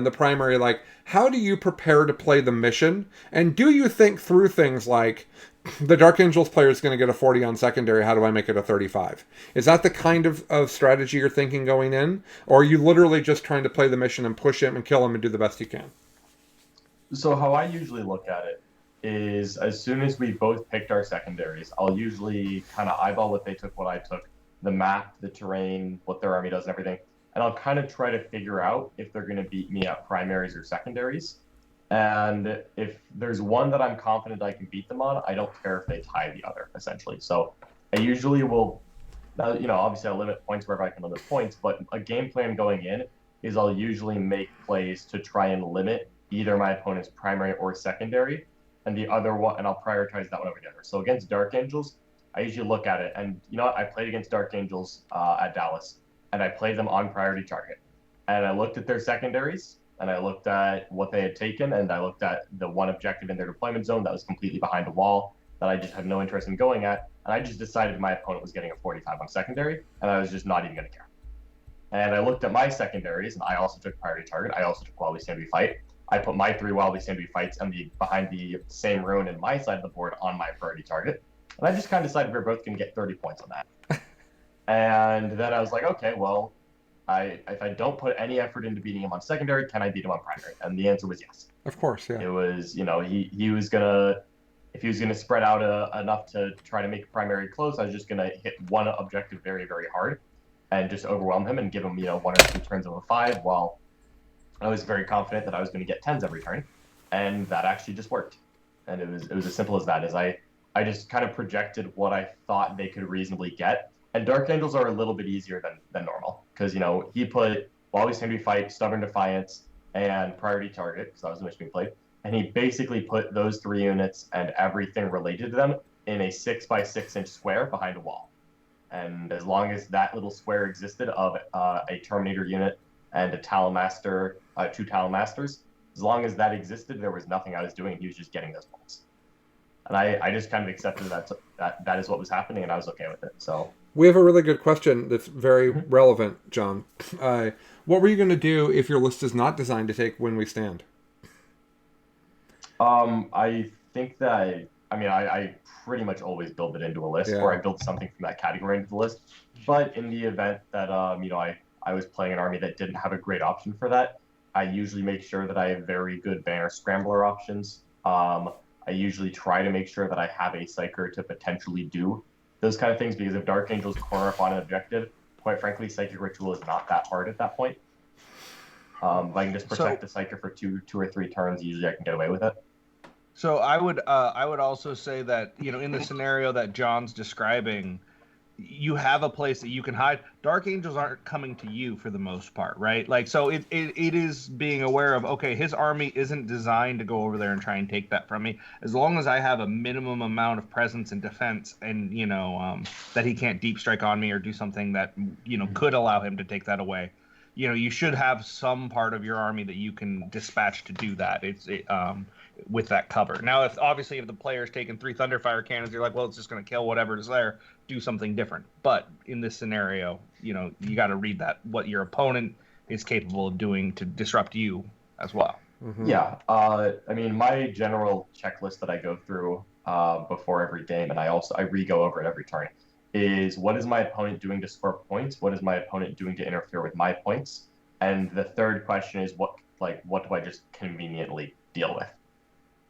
the primary. Like, how do you prepare to play the mission, and do you think through things like, the Dark Angels player is going to get a 40 on secondary, how do I make it a 35? Is that the kind of strategy you're thinking going in, or are you literally just trying to play the mission and push him and kill him and do the best you can? So how I usually look at it is, as soon as we both picked our secondaries, I'll usually kind of eyeball what they took, what I took, the map, the terrain, what their army does and everything. And I'll kind of try to figure out if they're going to beat me at primaries or secondaries. And if there's one that I'm confident I can beat them on, I don't care if they tie the other, essentially. So I usually will, obviously I'll limit points wherever I can limit points, but a game plan going in is I'll usually make plays to try and limit either my opponent's primary or secondary, and the other one, and I'll prioritize that one over the other. So against Dark Angels, I usually look at it, and you know what? I played against Dark Angels at Dallas, and I played them on priority target. And I looked at their secondaries, and I looked at what they had taken, and I looked at the one objective in their deployment zone that was completely behind a wall that I just had no interest in going at, and I just decided my opponent was getting a 45 on secondary, and I was just not even going to care. And I looked at my secondaries, and I also took priority target. I also took Wildly Stand We Fight. I put my 3 Wildly Stand We Fights and behind the same ruin in my side of the board on my priority target. And I just kind of decided we we're both going to get 30 points on that. And then I was like, okay, well, if I don't put any effort into beating him on secondary, can I beat him on primary? And the answer was yes. Of course, yeah. It was, he was going to, if he was going to spread out enough to try to make primary close, I was just going to hit one objective very, very hard and just overwhelm him and give him, 1 or 2 turns of a 5, while I was very confident that I was going to get 10s every turn. And that actually just worked. And it was as simple as that. As I just kind of projected what I thought they could reasonably get. And Dark Angels are a little bit easier than normal. Because, he put Wildly Stand We Fight, Stubborn Defiance, and Priority Target, because that was the mission we played. And he basically put those 3 units and everything related to them in a 6x6 inch square behind a wall. And as long as that little square existed of a Terminator unit and a Talonmaster, 2 Talonmasters, as long as that existed, there was nothing I was doing. He was just getting those points. And I just kind of accepted that is what was happening, and I was okay with it. So we have a really good question that's very relevant, John. What were you going to do if your list is not designed to take When We Stand? I think that, I pretty much always build it into a list, or I build something from that category into the list. But in the event that, I was playing an army that didn't have a great option for that, I usually make sure that I have very good banner scrambler options. I usually try to make sure that I have a Psyker to potentially do those kind of things, because if Dark Angels corner up on an objective, quite frankly, Psychic Ritual is not that hard at that point. If I can just protect the Psyker for two or 3 turns, usually I can get away with it. So I would also say that, in the scenario that John's describing, you have a place that you can hide. Dark Angels aren't coming to you for the most part, right? Like, so it is being aware of, okay, his army isn't designed to go over there and try and take that from me. As long as I have a minimum amount of presence and defense, and that he can't deep strike on me or do something that could allow him to take that away. You should have some part of your army that you can dispatch to do that. With that cover. Now, if the player's taking 3 Thunderfire cannons, you're like, well, it's just going to kill whatever is there. Do something different. But in this scenario, you got to read that what your opponent is capable of doing to disrupt you as well. Mm-hmm. Yeah. My general checklist that I go through before every game, and I re-go over it every turn, is what is my opponent doing to score points? What is my opponent doing to interfere with my points? And the third question is what do I just conveniently deal with?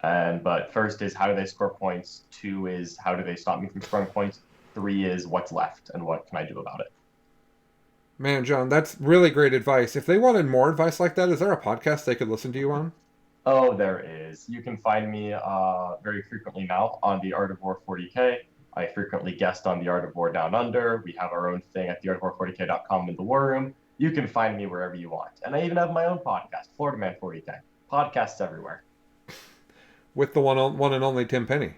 But first is, how do they score points? 2 is, how do they stop me from scoring points? 3 is, what's left and what can I do about it? Man, John, that's really great advice. If they wanted more advice like that, is there a podcast they could listen to you on? Oh, there is. You can find me very frequently now on the Art of War 40K. I frequently guest on the Art of War Down Under. We have our own thing at theartofwar40k.com in the War Room. You can find me wherever you want. And I even have my own podcast, Florida Man 40k. Podcasts everywhere. With the one and only Tim Penny.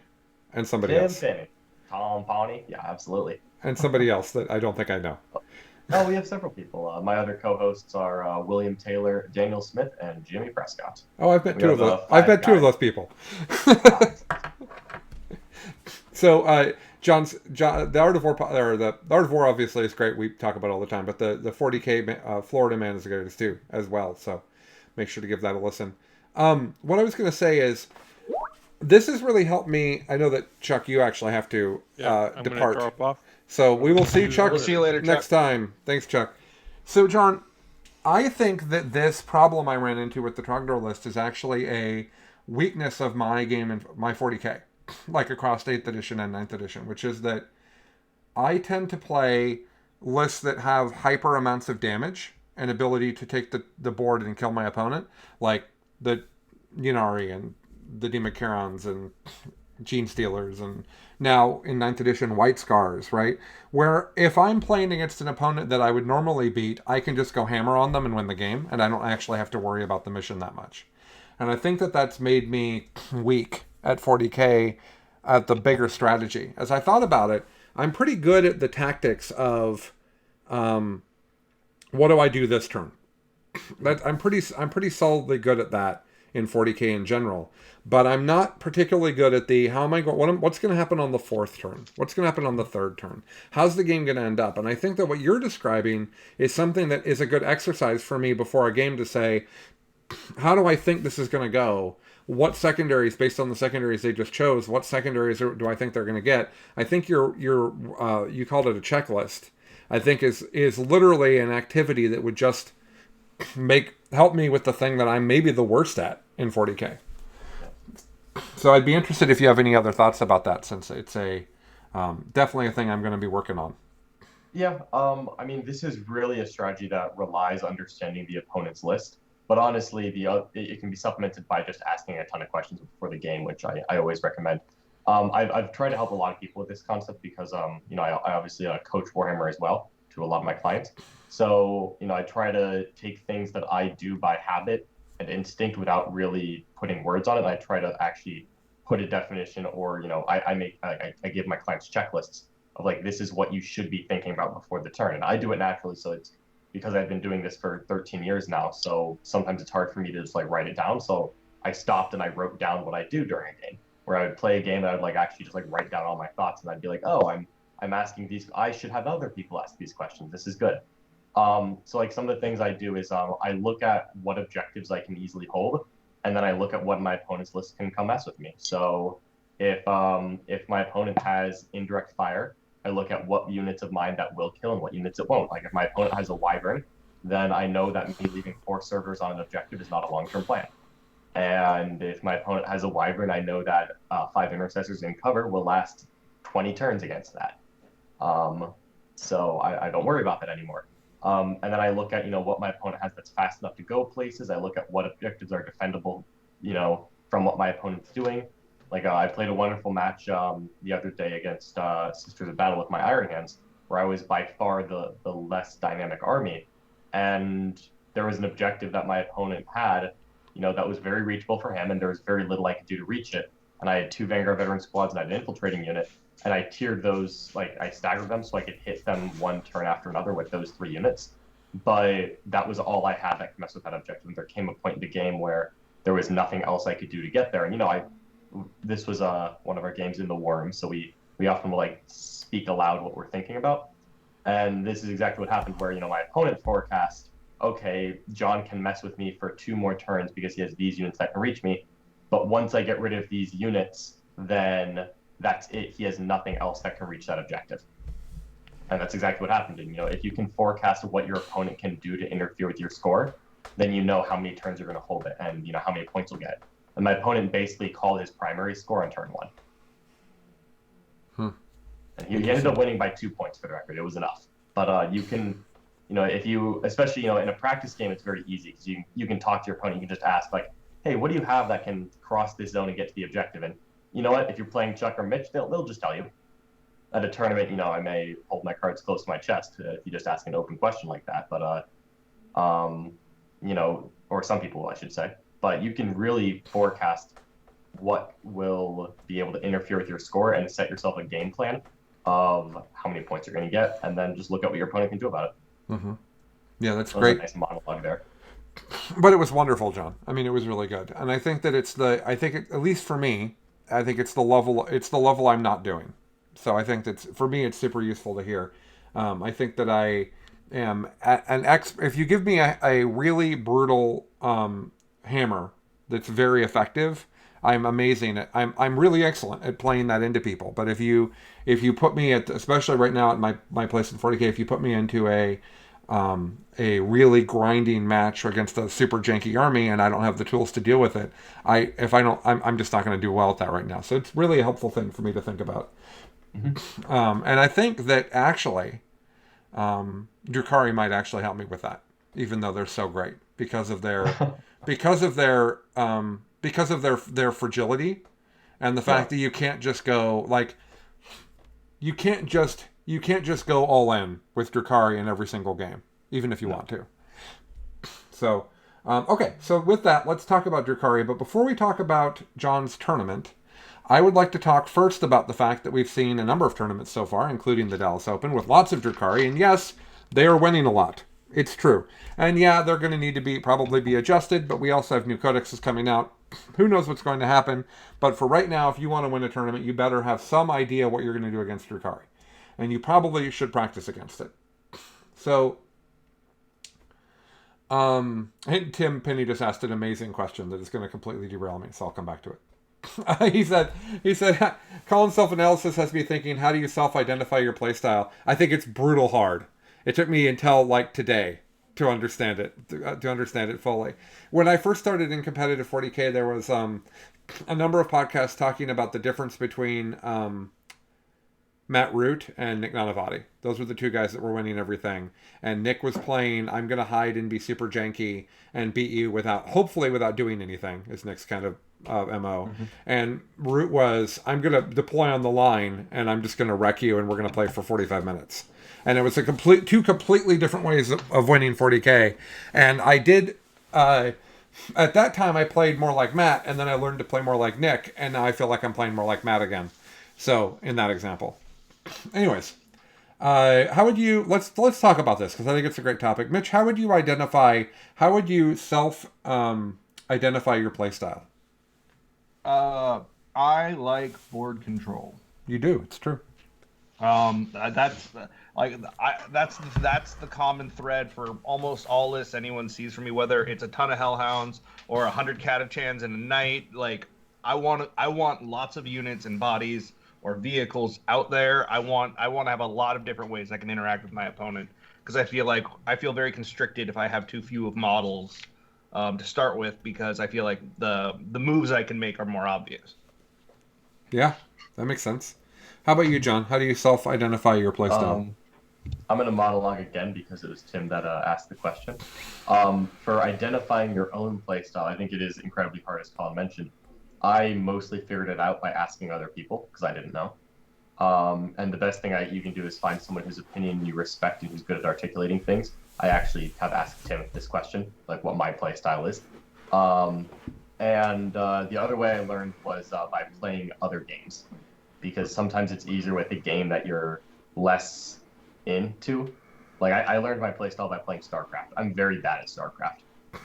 And somebody else. Tim Penny. Tom Pawnee. Yeah, absolutely. And somebody else that I don't think I know. Oh, we have several people. My other co-hosts are William Taylor, Daniel Smith, and Jimmy Prescott. Oh, I've met two of those. I've met two of those people. So, the Art of War, or the Art of War, obviously is great. We talk about it all the time, but the 40k Florida Man is good too, as well. So, make sure to give that a listen. What I was going to say is, this has really helped me. I know that Chuck, you actually have to depart. Drop off. So we will see Chuck. We'll see you later, next time. Thanks, Chuck. So, John, I think that this problem I ran into with the Trogdor list is actually a weakness of my game and my 40k, like across 8th edition and 9th edition, which is that I tend to play lists that have hyper amounts of damage and ability to take the board and kill my opponent, like the Yunari and the Demacarons and Gene Stealers, and now in 9th edition White Scars, right? Where if I'm playing against an opponent that I would normally beat, I can just go hammer on them and win the game, and I don't actually have to worry about the mission that much. And I think that that's made me weak at 40k at the bigger strategy. As I thought about it, I'm pretty good at the tactics of what do I do this turn? I'm pretty solidly good at that in 40k in general, but I'm not particularly good at the what's going to happen on the 4th turn? What's going to happen on the 3rd turn? How's the game going to end up? And I think that what you're describing is something that is a good exercise for me before a game to say, how do I think this is going to go? What secondaries, based on the secondaries they just chose, what secondaries do I think they're going to get? I think you called it a checklist. I think is literally an activity that would just help me with the thing that I'm maybe the worst at in 40k. So I'd be interested if you have any other thoughts about that, since it's a definitely a thing I'm going to be working on. Yeah, I mean, this is really a strategy that relies on understanding the opponent's list. But honestly, it can be supplemented by just asking a ton of questions before the game, which I always recommend. I've tried to help a lot of people with this concept because, I obviously coach Warhammer as well to a lot of my clients. So, I try to take things that I do by habit and instinct without really putting words on it. And I try to actually put a definition, or, I give my clients checklists of like, this is what you should be thinking about before the turn. And I do it naturally. So it's because I've been doing this for 13 years now. So sometimes it's hard for me to just like write it down. So I stopped and I wrote down what I do during a game, where I would play a game and I would like actually just like write down all my thoughts. And I'd be like, oh, I'm asking these, I should have other people ask these questions. This is good. So like some of the things I do is I look at what objectives I can easily hold, and then I look at what my opponent's list can come mess with me. So if my opponent has indirect fire, I look at what units of mine that will kill and what units it won't. Like if my opponent has a wyvern, then I know that me leaving 4 servers on an objective is not a long-term plan. And if my opponent has a wyvern, I know that 5 intercessors in cover will last 20 turns against that. So I don't worry about that anymore. And then I look at, what my opponent has that's fast enough to go places. I look at what objectives are defendable, from what my opponent's doing. Like I played a wonderful match the other day against Sisters of Battle with my Iron Hands, where I was by far the less dynamic army. And there was an objective that my opponent had, that was very reachable for him, and there was very little I could do to reach it. And I had 2 Vanguard Veteran Squads and I had an infiltrating unit, and I tiered those, like I staggered them so I could hit them one turn after another with those 3 units. But that was all I had that could mess with that objective. And there came a point in the game where there was nothing else I could do to get there. And this was one of our games in the Worm, so we often will like speak aloud what we're thinking about. And this is exactly what happened, where my opponent forecast, okay, John can mess with me for 2 more turns because he has these units that can reach me, but once I get rid of these units, then that's it. He has nothing else that can reach that objective. And that's exactly what happened. And if you can forecast what your opponent can do to interfere with your score, then you know how many turns you're going to hold it, and how many points you'll get. And my opponent basically called his primary score on turn 1. And he ended up winning by 2 points, for the record. It was enough. But you can, if you, especially, in a practice game, it's very easy because you can talk to your opponent. You can just ask, like, hey, what do you have that can cross this zone and get to the objective? And you know what? If you're playing Chuck or Mitch, they'll just tell you. at a tournament, I may hold my cards close to my chest if you just ask an open question like that. But or some people, I should say. But you can really forecast what will be able to interfere with your score and set yourself a game plan of how many points you're going to get, and then just look at what your opponent can do about it. Mm-hmm. Yeah, that's That great. was a nice monologue there. But it was wonderful, John. I mean, it was really good, and I think that at least for me, I think it's the level I'm not doing. So I think for me, it's super useful to hear. I think that I am if you give me a really brutal hammer that's very effective, I'm amazing at, I'm really excellent at playing that into people. But if you put me at, especially right now at my place in 40K, if you put me into a really grinding match against a super janky army and I don't have the tools to deal with it, I'm just not going to do well at that right now. So it's really a helpful thing for me to think about. Mm-hmm. And I think that actually Druhkari might actually help me with that, even though they're so great because of their fragility and the fact that you can't just go you can't just go all in with Druhkari in every single game, even if you want to. So, okay. So with that, let's talk about Druhkari. But before we talk about John's tournament, I would like to talk first about the fact that we've seen a number of tournaments so far, including the Dallas Open, with lots of Druhkari. And yes, they are winning a lot. It's true. And yeah, they're going to need to probably be adjusted, but we also have new codexes coming out. Who knows what's going to happen? But for right now, if you want to win a tournament, you better have some idea what you're going to do against Druhkari. And you probably should practice against it. So, I think Tim Penny just asked an amazing question that is going to completely derail me, so I'll come back to it. He said, Colin's self-analysis has me thinking, how do you self-identify your playstyle? I think it's brutal hard. It took me until today to understand it fully. When I first started in competitive 40K, there was a number of podcasts talking about the difference between Matt Root and Nick Nanavati. Those were the two guys that were winning everything. And Nick was playing, I'm going to hide and be super janky and beat you hopefully without doing anything, is Nick's kind of MO. Mm-hmm. And Root was, I'm going to deploy on the line and I'm just going to wreck you and we're going to play for 45 minutes. And it was two completely different ways of winning 40K. And I did, at that time I played more like Matt, and then I learned to play more like Nick, and now I feel like I'm playing more like Matt again. So, in that example. Anyways, how would you, let's talk about this, because I think it's a great topic. Mitch, how would you self-identify your playstyle? I like board control. You do, it's true. That's the common thread for almost all lists anyone sees from me, whether it's a ton of Hellhounds or 100 Catachans in a night. I want lots of units and bodies or vehicles out there. I want to have a lot of different ways I can interact with my opponent, because I feel very constricted if I have too few of models to start with, because I feel like the moves I can make are more obvious. Yeah, that makes sense. How about you, John? How do you self-identify your playstyle? I'm going to monologue again because it was Tim that asked the question. For identifying your own playstyle, I think it is incredibly hard, as Colin mentioned. I mostly figured it out by asking other people because I didn't know. And the best thing you can do is find someone whose opinion you respect and who's good at articulating things. I actually have asked Tim this question, like what my playstyle is. And the other way I learned was by playing other games, because sometimes it's easier with a game that you're less into. I learned my playstyle by playing StarCraft. I'm very bad at StarCraft,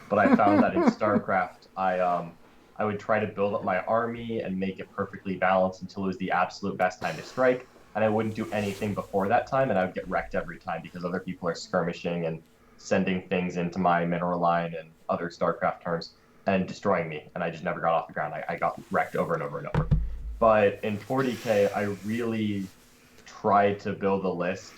but I found that in StarCraft, I would try to build up my army and make it perfectly balanced until it was the absolute best time to strike, and I wouldn't do anything before that time, and I would get wrecked every time because other people are skirmishing and sending things into my mineral line and other StarCraft terms and destroying me, and I just never got off the ground. I got wrecked over and over and over. But in 40K, I really tried to build a list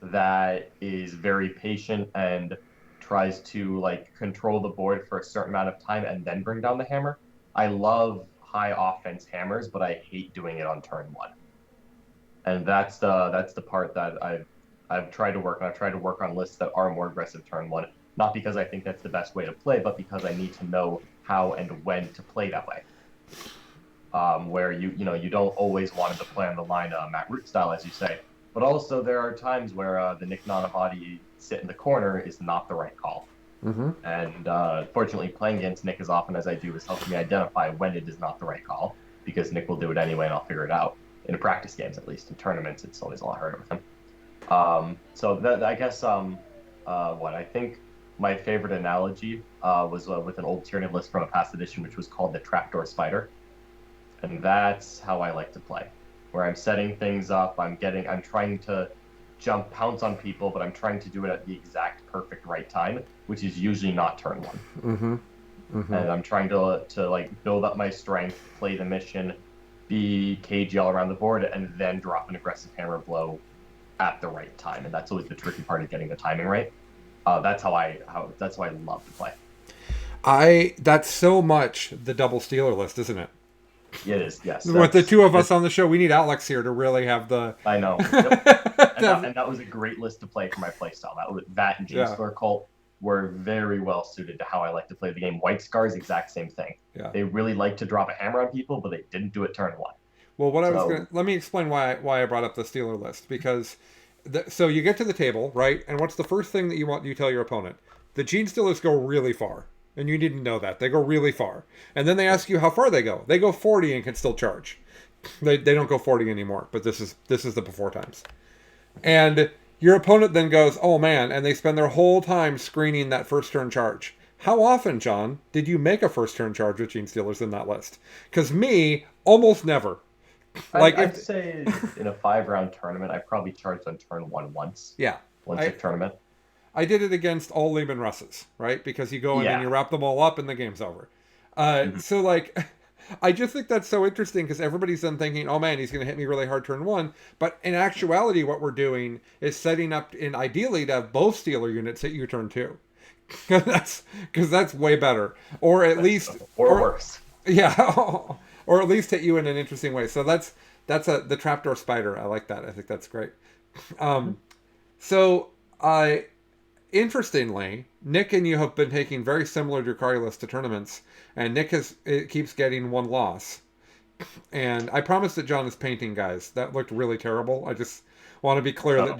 that is very patient and tries to control the board for a certain amount of time and then bring down the hammer. I love high offense hammers, but I hate doing it on turn one. And that's the part that I've tried to work on. I've tried to work on lists that are more aggressive turn one, not because I think that's the best way to play, but because I need to know how and when to play that way. where you don't always want to play on the line Matt Root style, as you say. But also there are times where the Nick Nanavati sit in the corner is not the right call. Mm-hmm. And fortunately, playing against Nick as often as I do has helped me identify when it is not the right call, because Nick will do it anyway and I'll figure it out. In practice games, at least. In tournaments, it's always a lot harder with him. So that, I guess what I think my favorite analogy was with an old Tyranid list from a past edition, which was called the Trapdoor Spider. And that's how I like to play, where I'm setting things up, I'm trying to pounce on people, but I'm trying to do it at the exact perfect right time, which is usually not turn one. Mm-hmm. Mm-hmm. And I'm trying to like build up my strength, play the mission, be cagey all around the board, and then drop an aggressive hammer blow at the right time. And that's always the tricky part of getting the timing right. That's how I love to play. That's so much the double stealer list, isn't it? It is, yes. With the two of us on the show, we need Alex here to really have the. I know. Yep. and that was a great list to play for my playstyle. That and G-Store Cult were very well suited to how I like to play the game. White Scars, exact same thing. Yeah. They really like to drop a hammer on people, but they didn't do it turn one. Well, let me explain why I brought up the Steeler list, because so you get to the table, right? And what's the first thing that you tell your opponent? The Gene Stealers go really far, and you didn't know that. They go really far. And then they ask you how far they go. They go 40 and can still charge. They don't go 40 anymore, but this is the before times. And your opponent then goes, oh man, and they spend their whole time screening that first turn charge. How often, John, did you make a first turn charge with Gene Stealers in that list? Because me, almost never. I'd say in a 5-round tournament, I probably charged on turn one once. Yeah. Once a tournament. I did it against all Lehman Russes, right? Because you go in and you wrap them all up and the game's over. So like, I just think that's so interesting, because everybody's then thinking, oh man, he's going to hit me really hard turn one. But in actuality, what we're doing is setting up, ideally, to have both Stealer units hit you turn two. Because that's way better. Or at least... Or worse. Yeah. Or at least hit you in an interesting way. So that's the Trapdoor Spider. I like that. I think that's great. Interestingly, Nick and you have been taking very similar Druhkari lists to tournaments, and Nick keeps getting one loss. And I promise that John is painting, guys. That looked really terrible. I just want to be clear that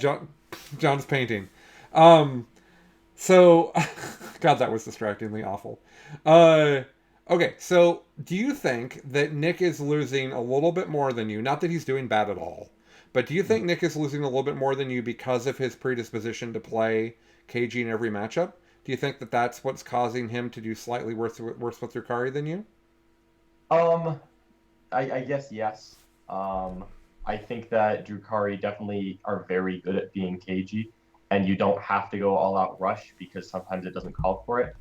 John's painting. So, God, that was distractingly awful. Okay, so do you think that Nick is losing a little bit more than you? Not that he's doing bad at all, but do you think Nick is losing a little bit more than you because of his predisposition to play KG in every matchup? Do you think that that's what's causing him to do slightly worse with Druhkari than you? I guess yes. I think that Druhkari definitely are very good at being cagey, and you don't have to go all out rush because sometimes it doesn't call for it.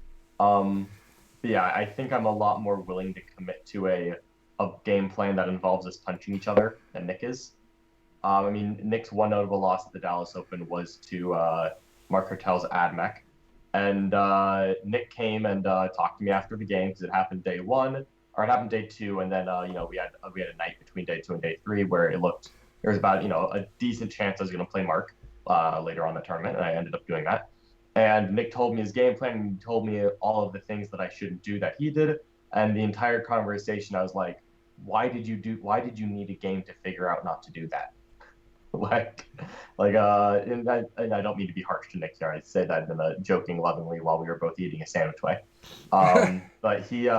But yeah, I think I'm a lot more willing to commit to a game plan that involves us punching each other than Nick is. I mean, Nick's one notable loss at the Dallas Open was to Mark Hertel's AdMech. And Nick came and talked to me after the game, because it happened day one, or it happened day two, and then we had a night between day two and day three where there was about a decent chance I was going to play Mark later on in the tournament, and I ended up doing that. And Nick told me his game plan, and he told me all of the things that I shouldn't do that he did. And the entire conversation, I was like, why did you need a game to figure out not to do that? And I don't mean to be harsh to Nick here. I say that in a joking, lovingly while we were both eating a sandwich way. But he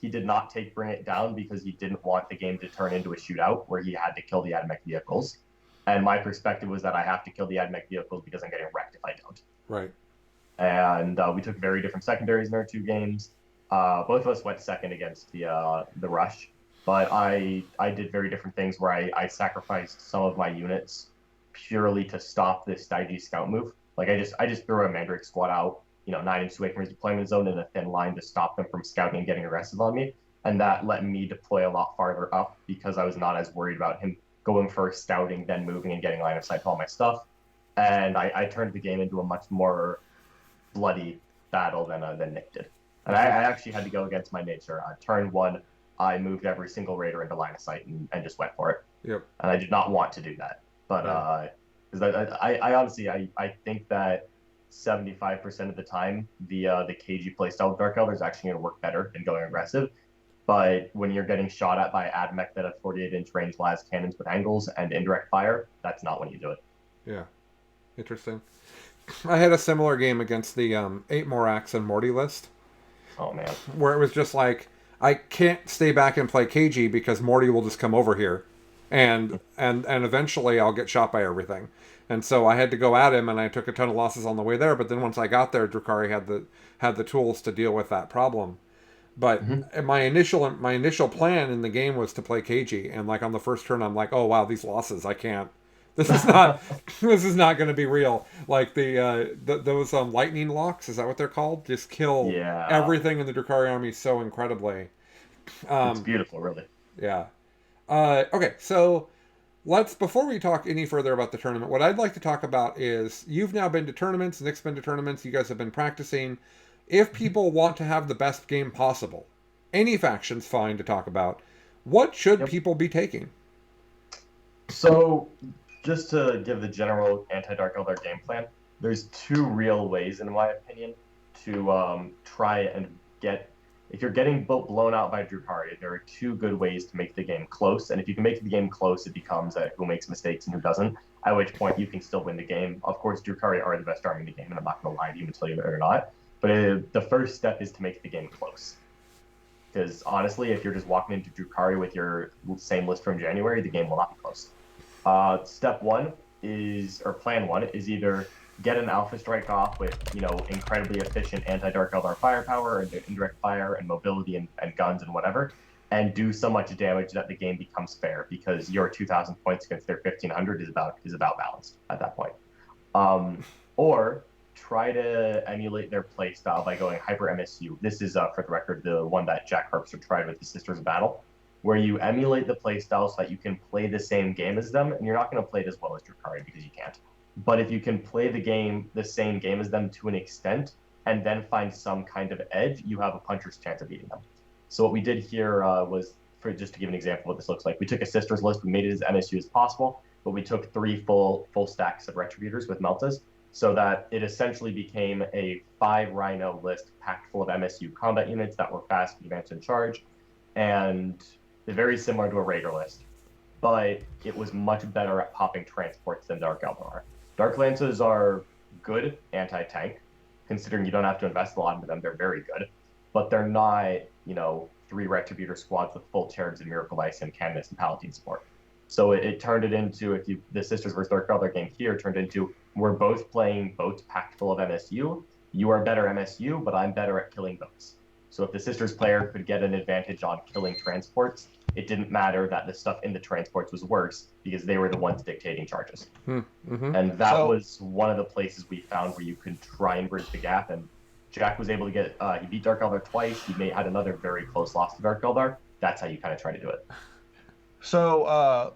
did not bring it down because he didn't want the game to turn into a shootout where he had to kill the AdMech vehicles. And my perspective was that I have to kill the AdMech vehicles because I'm getting wrecked if I don't. Right. And we took very different secondaries in our two games. Both of us went second against the rush, but I did very different things where I sacrificed some of my units purely to stop this Daiji scout move. Like I just threw a Mandrake squad out, 9 inches away from his deployment zone in a thin line to stop them from scouting and getting aggressive on me. And that let me deploy a lot farther up because I was not as worried about him going first, scouting, then moving and getting line of sight to all my stuff. And I turned the game into a much more bloody battle than Nick did. And I actually had to go against my nature. Turn one, I moved every single raider into line of sight and just went for it. Yep. And I did not want to do that. But I honestly, I think that 75% of the time, the cagey playstyle of Dark Elder is actually going to work better than going aggressive. But when you're getting shot at by AdMech that have 48-inch range las cannons with angles and indirect fire, that's not when you do it. Yeah. Interesting. I had a similar game against the 8 Morax and Morty list. Oh, man. Where it was just like, I can't stay back and play KG because Morty will just come over here. And eventually I'll get shot by everything. And so I had to go at him, and I took a ton of losses on the way there. But then once I got there, Druhkari had the tools to deal with that problem. But my initial plan in the game was to play KG, and like on the first turn, I'm like, oh wow, these losses, I can't. This is not going to be real. Like those lightning locks, is that what they're called? Just kill everything in the Druhkari army so incredibly. It's beautiful, really. Yeah. Okay, so before we talk any further about the tournament, what I'd like to talk about is you've now been to tournaments, Nick's been to tournaments, you guys have been practicing. If people want to have the best game possible, any faction's fine to talk about. What should people be taking? So, just to give the general anti-Dark Eldar game plan, there's 2 real ways, in my opinion, to try and get... If you're getting blown out by Druhkari, there are 2 good ways to make the game close. And if you can make the game close, it becomes who makes mistakes and who doesn't, at which point you can still win the game. Of course, Druhkari are the best army in the game, and I'm not going to lie to you and tell you they're not. But the first step is to make the game close. Because honestly, if you're just walking into Druhkari with your same list from January, the game will not be close. Step 1 is, or plan 1, is either get an Alpha Strike off with, incredibly efficient anti-Dark Eldar firepower and indirect fire and mobility and guns and whatever, and do so much damage that the game becomes fair, because your 2,000 points against their 1,500 is about balanced at that point. Or try to emulate their playstyle by going Hyper MSU. This is, for the record, the one that Jack Harpster tried with the Sisters of Battle, where you emulate the playstyle so that you can play the same game as them, and you're not going to play it as well as Druhkari because you can't. But if you can play the same game as them to an extent, and then find some kind of edge, you have a puncher's chance of beating them. So what we did here was, just to give an example of what this looks like, we took a Sisters list, we made it as MSU as possible, but we took 3 full stacks of Retributors with Meltas, so that it essentially became a 5 Rhino list packed full of MSU combat units that were fast, advanced, and charge, and very similar to a Raider list. But it was much better at popping transports than Dark Eldar. Dark Lances are good anti-tank, considering you don't have to invest a lot into them. They're very good, but they're not, 3 Retributor squads with full Cherubs and Miracle Ice and Canvas and Paladin support. So it turned it into, the Sisters vs. Dark Eldar game here turned into, we're both playing boats packed full of MSU. You are better MSU, but I'm better at killing boats. So if the Sisters player could get an advantage on killing transports, it didn't matter that the stuff in the transports was worse because they were the ones dictating charges. Mm-hmm. And that was one of the places we found where you could try and bridge the gap. And Jack was able to get, he beat Dark Eldar twice. He had another very close loss to Dark Eldar. That's how you kind of try to do it. So,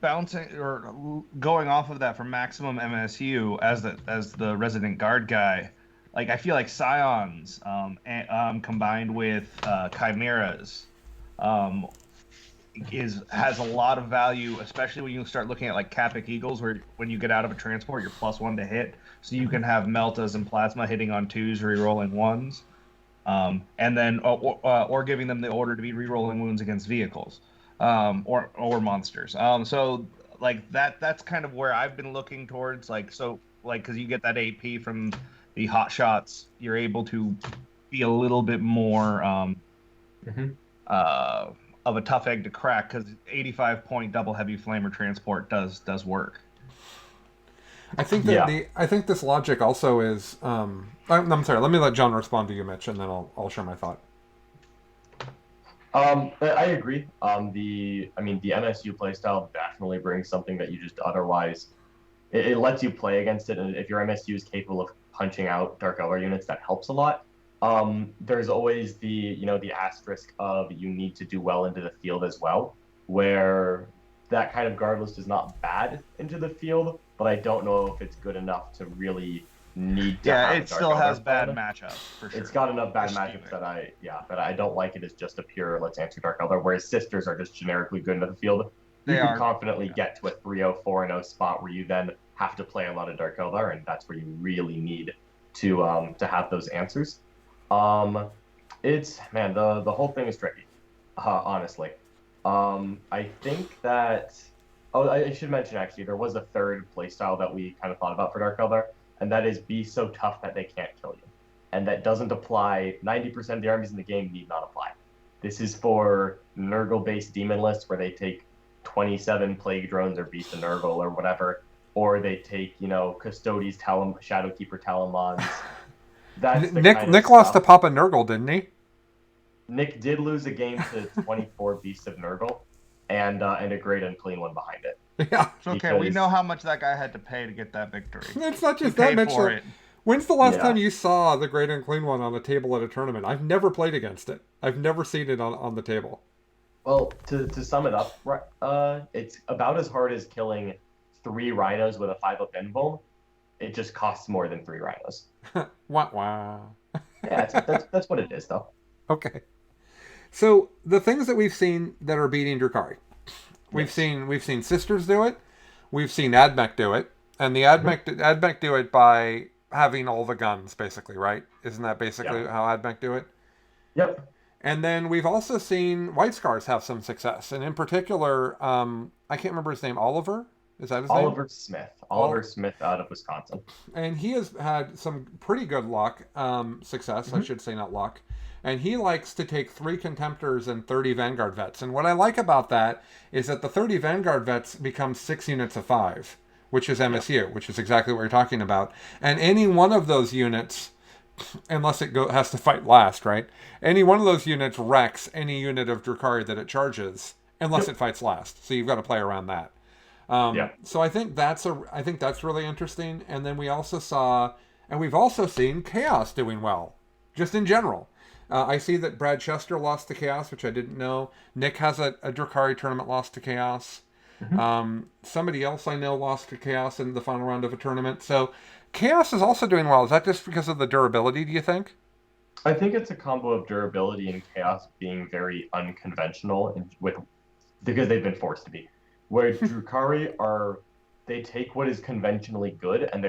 bouncing or going off of that for maximum MSU as the resident guard guy, like I feel like Scions combined with Chimeras has a lot of value, especially when you start looking at like Capic Eagles, where when you get out of a transport, you're +1 to hit, so you can have Meltas and Plasma hitting on 2s, re-rolling 1s, and then or giving them the order to be re-rolling wounds against vehicles. Or monsters. So like that's kind of where I've been looking towards, because you get that AP from the hot shots, you're able to be a little bit more of a tough egg to crack, because 85-point double heavy flamer transport does work. I think that I think this logic also is I'm sorry, let me let John respond to you, Mitch, and then I'll share my thought. I agree. The MSU playstyle definitely brings something that you just otherwise, it lets you play against it, and if your MSU is capable of punching out Dark Eldar units, that helps a lot. There's always the asterisk of you need to do well into the field as well, where that kind of guard list is not bad into the field, but I don't know if it's good enough to really need to have it still has bad matchups, for sure. It's got enough bad matchups that I don't like it as just a pure let's answer Dark Eldar, whereas Sisters are just generically good into the field. You can confidently get to a 3-0, 4-0 spot where you then have to play a lot of Dark Eldar, and that's where you really need to have those answers. The whole thing is tricky. Honestly. I think that. Oh, I should mention actually, there was a third playstyle that we kind of thought about for Dark Eldar, and that is be so tough that they can't kill you. And that doesn't apply. 90% of the armies in the game need not apply. This is for Nurgle-based demon lists where they take 27 Plague Drones or Beast of Nurgle or whatever, or they take, Custodes, Shadowkeeper Talamons. That's the kind of Nick lost to stuff. Papa Nurgle, didn't he? Nick did lose a game to 24 Beasts of Nurgle, and a great unclean one behind it. Yeah. It's okay. We Because- know how much that guy had to pay to get that victory. It's not He just that, paid Mitchell. for it. When's the last Yeah. time you saw the Great Unclean One on a table at a tournament? I've never played against it. I've never seen it on the table. Well, to sum it up, it's about as hard as killing 3 rhinos with a 5-up invuln. It just costs more than 3 rhinos. Wah wah. Yeah, that's what it is, though. Okay. So the things that we've seen that are beating Druhkari, we've seen Sisters do it, we've seen Admech do it, and the Admech do it by having all the guns, basically, right? Isn't that basically how Admech do it? Yep. And then we've also seen White Scars have some success, and in particular, I can't remember his name. Oliver, is that his name? Oliver Smith. Oliver Smith out of Wisconsin. And he has had some pretty good luck, success, I should say, not luck. And he likes to take 3 Contemptors and 30 Vanguard Vets. And what I like about that is that the 30 Vanguard Vets become 6 units of 5, which is MSU, which is exactly what you're talking about. And any one of those units, unless it has to fight last, right? Any one of those units wrecks any unit of Druhkari that it charges, unless it fights last. So you've got to play around that. So I think that's really interesting. And then we also saw, and we've also seen Chaos doing well, just in general. I see that Brad Chester lost to Chaos, which I didn't know. Nick has a Druhkari tournament lost to Chaos. Somebody else I know lost to Chaos in the final round of a tournament. So Chaos is also doing well. Is that just because of the durability, do you think? I think it's a combo of durability and Chaos being very unconventional because they've been forced to be. Where Druhkari they take what is conventionally good and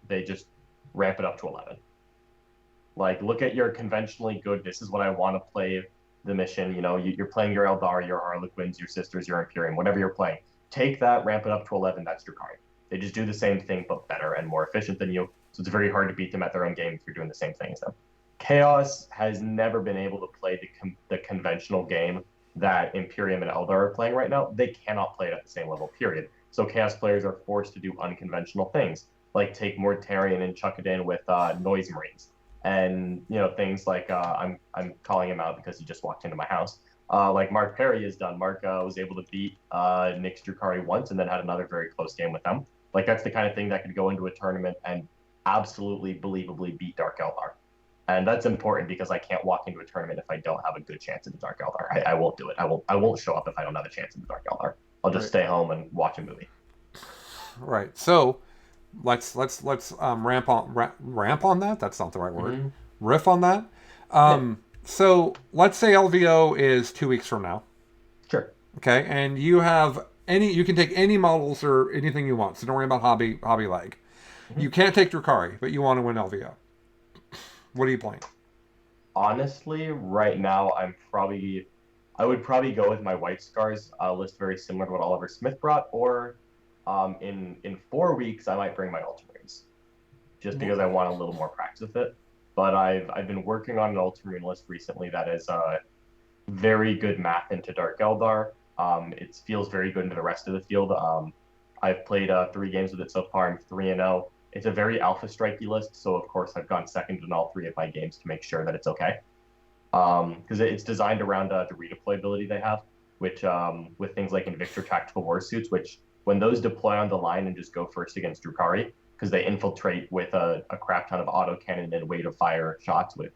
they just ramp it up to 11. Like, look at your conventionally good, this is what I want to play the mission. You're playing your Eldar, your Harlequins, your Sisters, your Imperium, whatever you're playing. Take that, ramp it up to 11, that's Druhkari. They just do the same thing, but better and more efficient than you. So it's very hard to beat them at their own game if you're doing the same thing as them. Chaos has never been able to play the conventional game that Imperium and Eldar are playing right now. They cannot play it at the same level, period. So Chaos players are forced to do unconventional things, like take Mortarion and chuck it in with Noise Marines. And things like I'm calling him out because he just walked into my house. Like Mark Perry has done. Mark was able to beat Nick's Druhkari once, and then had another very close game with them. Like, that's the kind of thing that could go into a tournament and absolutely believably beat Dark Eldar. And that's important because I can't walk into a tournament if I don't have a good chance at the Dark Eldar. I won't do it. I won't show up if I don't have a chance at the Dark Eldar. I'll just stay home and watch a movie. Right. So let's ramp on that. That's not the right word. Riff on that. So let's say LVO is 2 weeks from now. Sure. Okay, and you can take any models or anything you want. So don't worry about hobby leg. You can't take Druhkari, but you want to win LVO. What are you playing? Honestly, right now I would probably go with my White Scars list, very similar to what Oliver Smith brought, or in 4 weeks I might bring my Ultramarines, just because I want a little more practice with it. But I've been working on an Ultramarine list recently that is very good math into Dark Eldar. It feels very good into the rest of the field. I've played 3 games with it so far. I'm 3-0. It's a very alpha strikey list, so of course I've gone second in all 3 of my games to make sure that it's okay. Because it's designed around the redeployability they have, which with things like Invictor Tactical Warsuits, which when those deploy on the line and just go first against Druhkari, because they infiltrate with a crap ton of autocannon and weight of fire shots with.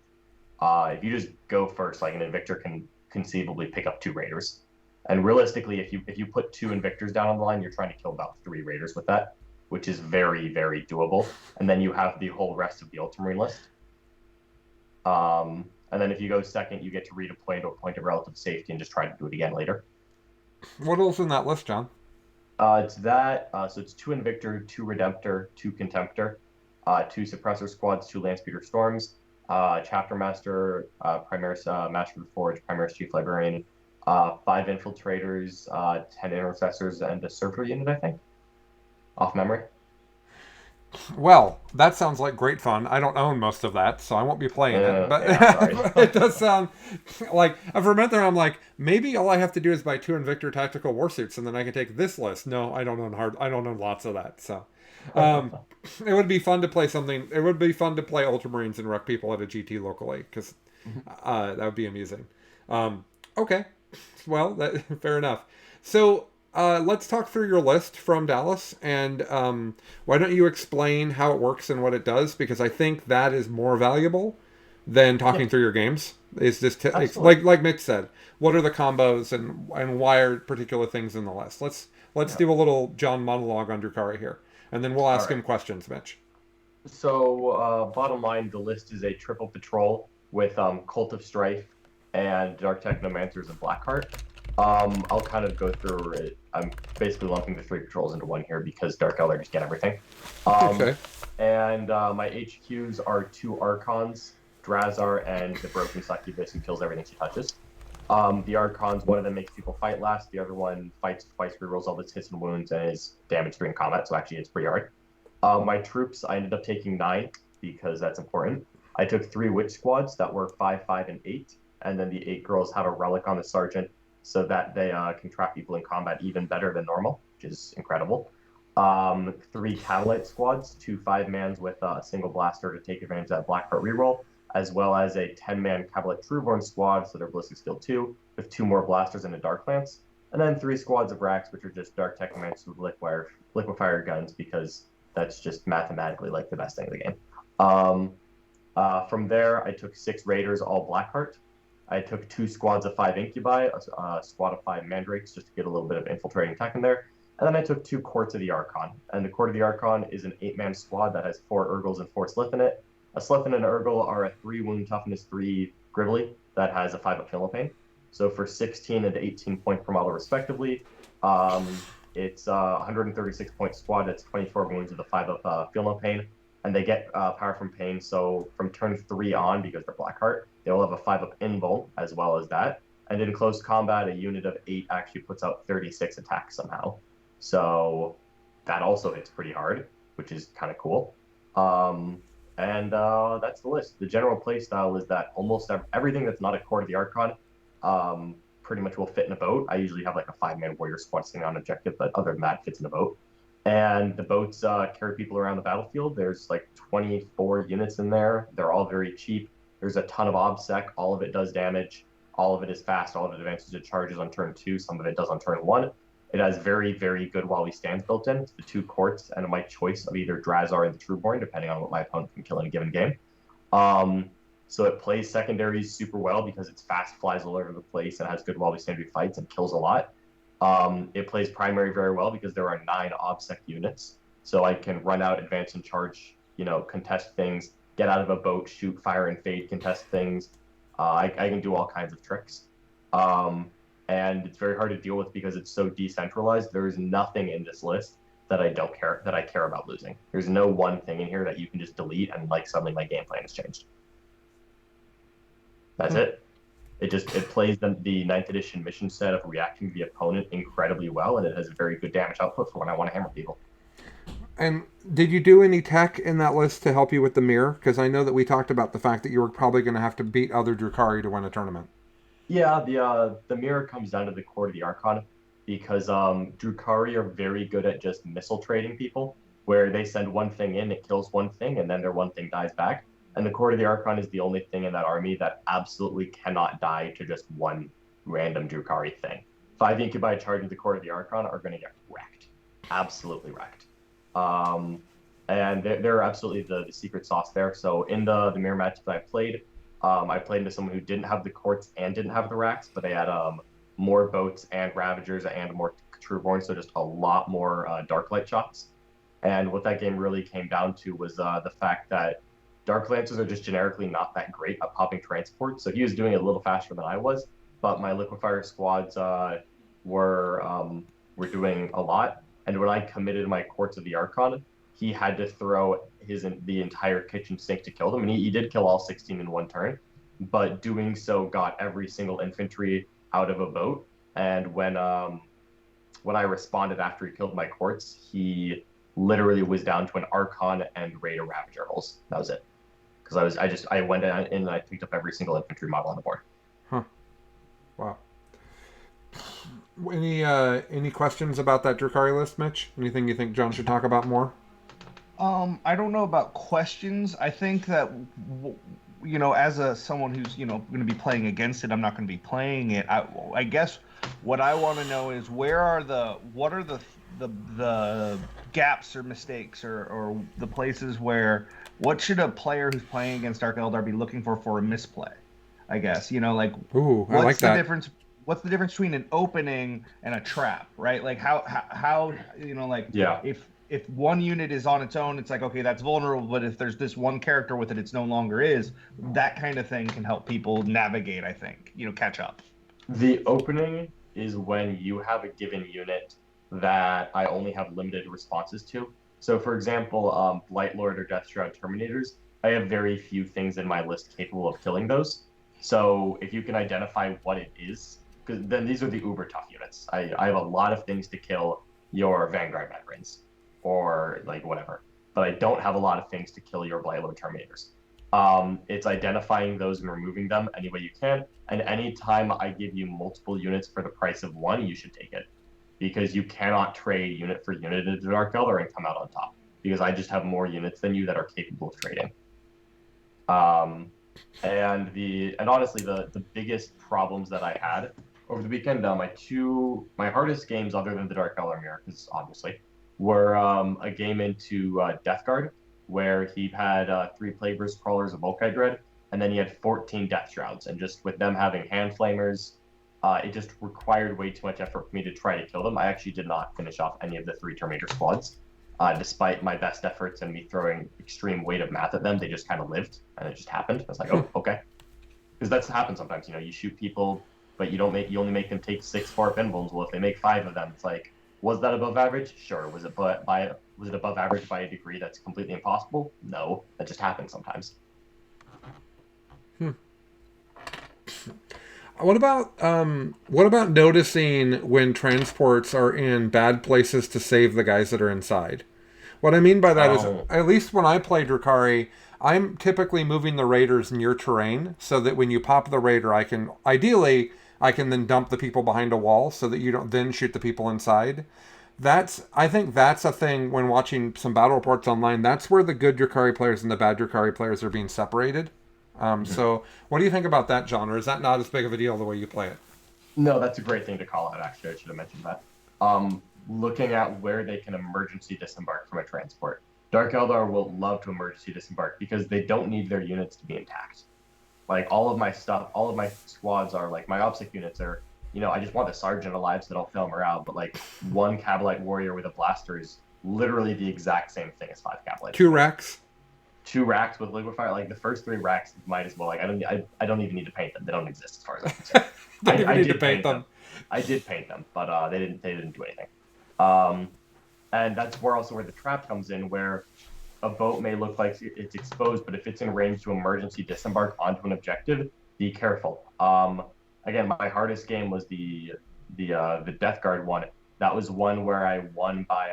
If you just go first, like an Invictor can conceivably pick up 2 Raiders. And realistically, if you put 2 Invictors down on the line, you're trying to kill about 3 Raiders with that, which is very, very doable. And then you have the whole rest of the Ultramarine list. And then if you go second, you get to redeploy to a point of relative safety and just try to do it again later. What else in that list, John? It's that. So it's 2 Invictor, 2 Redemptor, 2 Contemptor, 2 Suppressor Squads, 2 Landspeeder Storms, Chapter Master, Primaris Master of the Forge, Primaris Chief Librarian, 5 infiltrators, 10 intercessors, and a surfer unit, I think, off memory. Well, that sounds like great fun. I don't own most of that, so I won't be playing it. But Yeah, it does sound like for a minute there, I'm like, maybe all I have to do is buy 2 Invictor tactical warsuits, and then I can take this list. No, I don't own I don't own lots of that. So, it would be fun to play something. It would be fun to play Ultramarines and wreck people at a GT locally because that would be amusing. Okay, well, fair enough. So. Let's talk through your list from Dallas, and why don't you explain how it works and what it does? Because I think that is more valuable than talking through your games. It's just like Mitch said, what are the combos and why are particular things in the list? Let's do a little John monologue on Druhkari here, and then we'll ask him questions, Mitch. So, bottom line, the list is a triple patrol with Cult of Strife and Dark Technomancers and Blackheart. I'll kind of go through it. I'm basically lumping the 3 patrols into one here because Dark Elder just get everything. Okay. And my HQs are 2 Archons, Drazar, and the Broken Succubus who kills everything she touches. The Archons, one of them makes people fight last, the other one fights twice, rerolls all its hits and wounds, and is damaged during combat, so actually it's pretty hard. My troops, I ended up taking 9 because that's important. I took 3 Witch Squads that were 5, 5, and 8, and then the 8 girls have a relic on the Sergeant, so that they can trap people in combat even better than normal, which is incredible. 3 Catalyte Squads, 2 5-mans with a single blaster to take advantage of that Blackheart reroll, as well as a 10-man Cavalette Trueborn squad, so they're Ballistic Skill 2, with 2 more blasters and a Dark Lance, and then 3 squads of Racks, which are just Dark Technomancers with liquefier guns, because that's just mathematically like the best thing in the game. From there, I took 6 Raiders, all Blackheart. I took 2 squads of 5 Incubi, a squad of 5 Mandrakes, just to get a little bit of infiltrating tech in there. And then I took 2 Courts of the Archon. And the Court of the Archon is an 8-man squad that has 4 Urgles and 4 Slith in it. A Slith and an Urgle are a 3 wound toughness, 3 Gribbly that has a 5 up Philopane. So for 16 and 18 points per model respectively, it's a 136 point squad that's 24 wounds with a 5 up Philopane. And they get power from pain, so from turn 3 on, because they're Blackheart, they'll have a 5 up invul as well as that. And in close combat, a unit of 8 actually puts out 36 attacks somehow. So that also hits pretty hard, which is kind of cool. And that's the list. The general playstyle is that almost everything that's not a Court of the Archon pretty much will fit in a boat. I usually have like a 5-man warrior squad sitting on objective, but other than that, fits in a boat. And the boats carry people around the battlefield. There's like 24 units in there. They're all very cheap. There's a ton of OBSEC. All of it does damage. All of it is fast. All of it advances to charges on turn 2. Some of it does on turn 1. It has very, very good while we stands built in. The 2 Courts and my choice of either Drazar and the Trueborn, depending on what my opponent can kill in a given game. So it plays secondaries super well because it's fast, flies all over the place, and has good while we stand fights and kills a lot. It plays primary very well because there are 9 OBSEC units. So I can run out, advance and charge, contest things, get out of a boat, shoot, fire, and fade, contest things. I can do all kinds of tricks. And it's very hard to deal with because it's so decentralized. There is nothing in this list that I care about losing. There's no one thing in here that you can just delete and suddenly my game plan has changed. That's it. It plays the 9th edition mission set of reacting to the opponent incredibly well, and it has a very good damage output for when I want to hammer people. And did you do any tech in that list to help you with the mirror? Because I know that we talked about the fact that you were probably going to have to beat other Druhkari to win a tournament. Yeah, the mirror comes down to the Court of the Archon, because Druhkari are very good at just missile trading people, where they send one thing in, it kills one thing, and then their one thing dies back. And the Court of the Archon is the only thing in that army that absolutely cannot die to just one random Druhkari thing. 5 Incubi charging the Court of the Archon are going to get wrecked. Absolutely wrecked. And they're absolutely the secret sauce there. So in the mirror match that I played into someone who didn't have the Courts and didn't have the Racks, but they had more boats and Ravagers and more Trueborn, so just a lot more Darklight shots. And what that game really came down to was the fact that Dark Lancers are just generically not that great at popping transport, so he was doing it a little faster than I was, but my Liquefier squads were doing a lot, and when I committed my Courts of the Archon, he had to throw the entire kitchen sink to kill them, and he did kill all 16 in one turn, but doing so got every single infantry out of a boat, and when I responded after he killed my courts, he literally was down to an Archon and Raider Ravager holes. That was it. Because I went in and I picked up every single infantry model on the board. Huh. Wow. Any questions about that Druhkari list, Mitch? Anything you think John should talk about more? I don't know about questions. I think that, as someone who's, going to be playing against it, I'm not going to be playing it. I guess what I want to know is what are the gaps or mistakes or the places where, what should a player who's playing against Dark Eldar be looking for a misplay? I guess, Ooh, what's I like the that. difference? What's the difference between an opening and a trap, right? Like how Yeah. If one unit is on its own, it's like, okay, that's vulnerable. But if there's this one character with it, it's no longer is. That kind of thing can help people navigate, I think, catch up. The opening is when you have a given unit that I only have limited responses to. So, for example, Blight Lord or Death Shroud Terminators, I have very few things in my list capable of killing those. So, if you can identify what it is, because then these are the uber tough units. I have a lot of things to kill your Vanguard veterans or like whatever, but I don't have a lot of things to kill your Blight Lord Terminators. It's identifying those and removing them any way you can. And anytime I give you multiple units for the price of one, you should take it. Because you cannot trade unit for unit into Dark Eldar and come out on top. Because I just have more units than you that are capable of trading. And honestly, the biggest problems that I had over the weekend, my hardest games other than the Dark Eldar Mirror, because obviously, were a game into Death Guard, where he had 3 Plagueburst Crawlers of Volkite Dread, and then he had 14 Death Shrouds. And just with them having Hand Flamers, it just required way too much effort for me to try to kill them. I actually did not finish off any of the 3 Terminator squads. Despite my best efforts and me throwing extreme weight of math at them, they just kind of lived, and it just happened. I was like, oh, okay. Because that's happened sometimes. You shoot people, but you only make them take 6 Farp Invulns. Well, if they make 5 of them, it's like, was that above average? Sure. Was it above average by a degree that's completely impossible? No. That just happens sometimes. What about noticing when transports are in bad places to save the guys that are inside? What I mean by that is, at least when I play Druhkari, I'm typically moving the raiders near terrain so that when you pop the raider, I can then dump the people behind a wall so that you don't then shoot the people inside. I think that's a thing when watching some battle reports online. That's where the good Druhkari players and the bad Druhkari players are being separated. So what do you think about that, John? Or is that not as big of a deal the way you play it? No, that's a great thing to call out, actually. I should have mentioned that. Looking at where they can emergency disembark from a transport. Dark Eldar will love to emergency disembark because they don't need their units to be intact. Like, all of my squads are, like, my OPSEC units are, I just want the Sergeant alive so they don't fail morale, but, like, 1 Cabalite Warrior with a blaster is literally the exact same thing as 5 Cabalites. 2 racks. 2 racks with liquefier. Like, the first 3 racks might as well. Like, I don't even need to paint them. They don't exist as far as I'm concerned. Don't even need to paint them. I did paint them, but they didn't do anything. And that's where the trap comes in, where a boat may look like it's exposed, but if it's in range to emergency disembark onto an objective, be careful. Again, my hardest game was the Death Guard one. That was one where I won by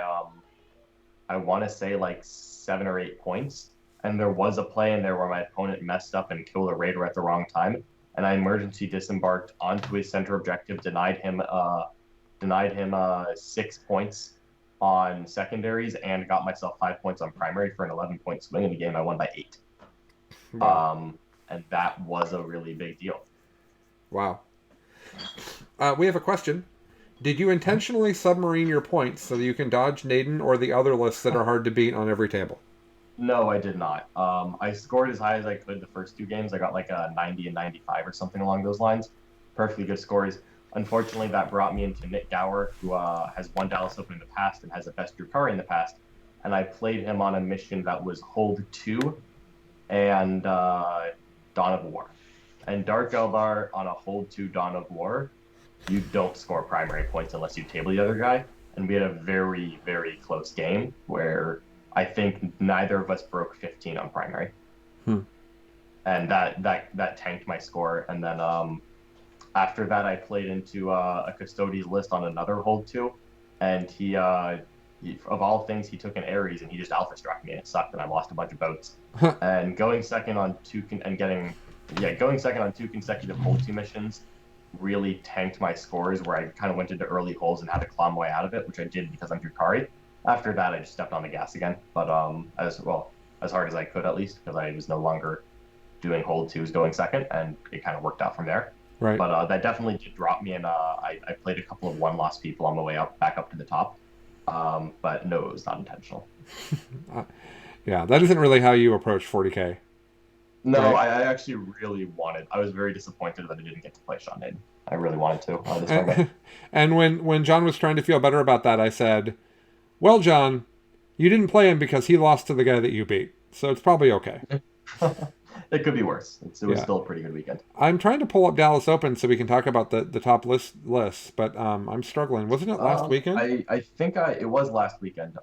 I want to say like 7 or 8 points. And there was a play in there where my opponent messed up and killed a raider at the wrong time, and I emergency disembarked onto his center objective, denied him 6 points on secondaries, and got myself 5 points on primary for an 11-point swing in the game. I won by 8. Wow. And that was a really big deal. Wow. We have a question. Did you intentionally submarine your points so that you can dodge Naden or the other lists that are hard to beat on every table? No, I did not. I scored as high as I could the first 2 games. I got like a 90 and 95 or something along those lines. Perfectly good scores. Unfortunately, that brought me into Nick Gower, who has won Dallas Open in the past and has the best Druhkari in the past. And I played him on a mission that was Hold 2 and Dawn of War. And Dark Eldar on a Hold 2 Dawn of War, you don't score primary points unless you table the other guy. And we had a very, very close game where I think neither of us broke 15 on primary. And that tanked my score. And then After that, I played into a Custodes list on another hold 2, and he of all things, he took an Ares and he just alpha struck me, and it sucked, and I lost a bunch of boats. And going second on going second on 2 consecutive hold 2 missions really tanked my scores, where I kind of went into early holes and had to claw my way out of it, which I did because I'm Druhkari. After that, I just stepped on the gas again, but as hard as I could, at least, because I was no longer doing hold 2s going second, and it kind of worked out from there. Right. But that definitely did drop me, and I played a couple of 1-loss people on the way back up to the top. But no, it was not intentional. Yeah, that isn't really how you approach 40K. No, right? I actually really wanted. I was very disappointed that I didn't get to play Sean Naden. I really wanted to on this tournament. And when John was trying to feel better about that, I said, well, John, you didn't play him because he lost to the guy that you beat. So it's probably okay. It could be worse. It was still a pretty good weekend. I'm trying to pull up Dallas Open so we can talk about the top lists, but I'm struggling. Wasn't it last weekend? I think it was last weekend.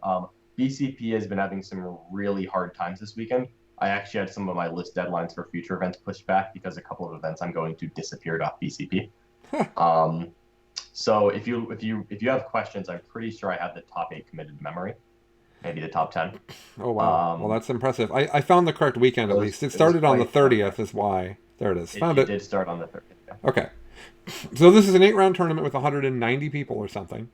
BCP has been having some really hard times this weekend. I actually had some of my list deadlines for future events pushed back because a couple of events I'm going to disappeared off BCP. So if you have questions, I'm pretty sure I have the top 8 committed to memory. Maybe the top 10. Oh, wow. Well, that's impressive. I found the correct weekend, at least. It started on the 30th is why. There it is. Found it. It did start on the 30th. Yeah. Okay. So this is an 8-round tournament with 190 people or something.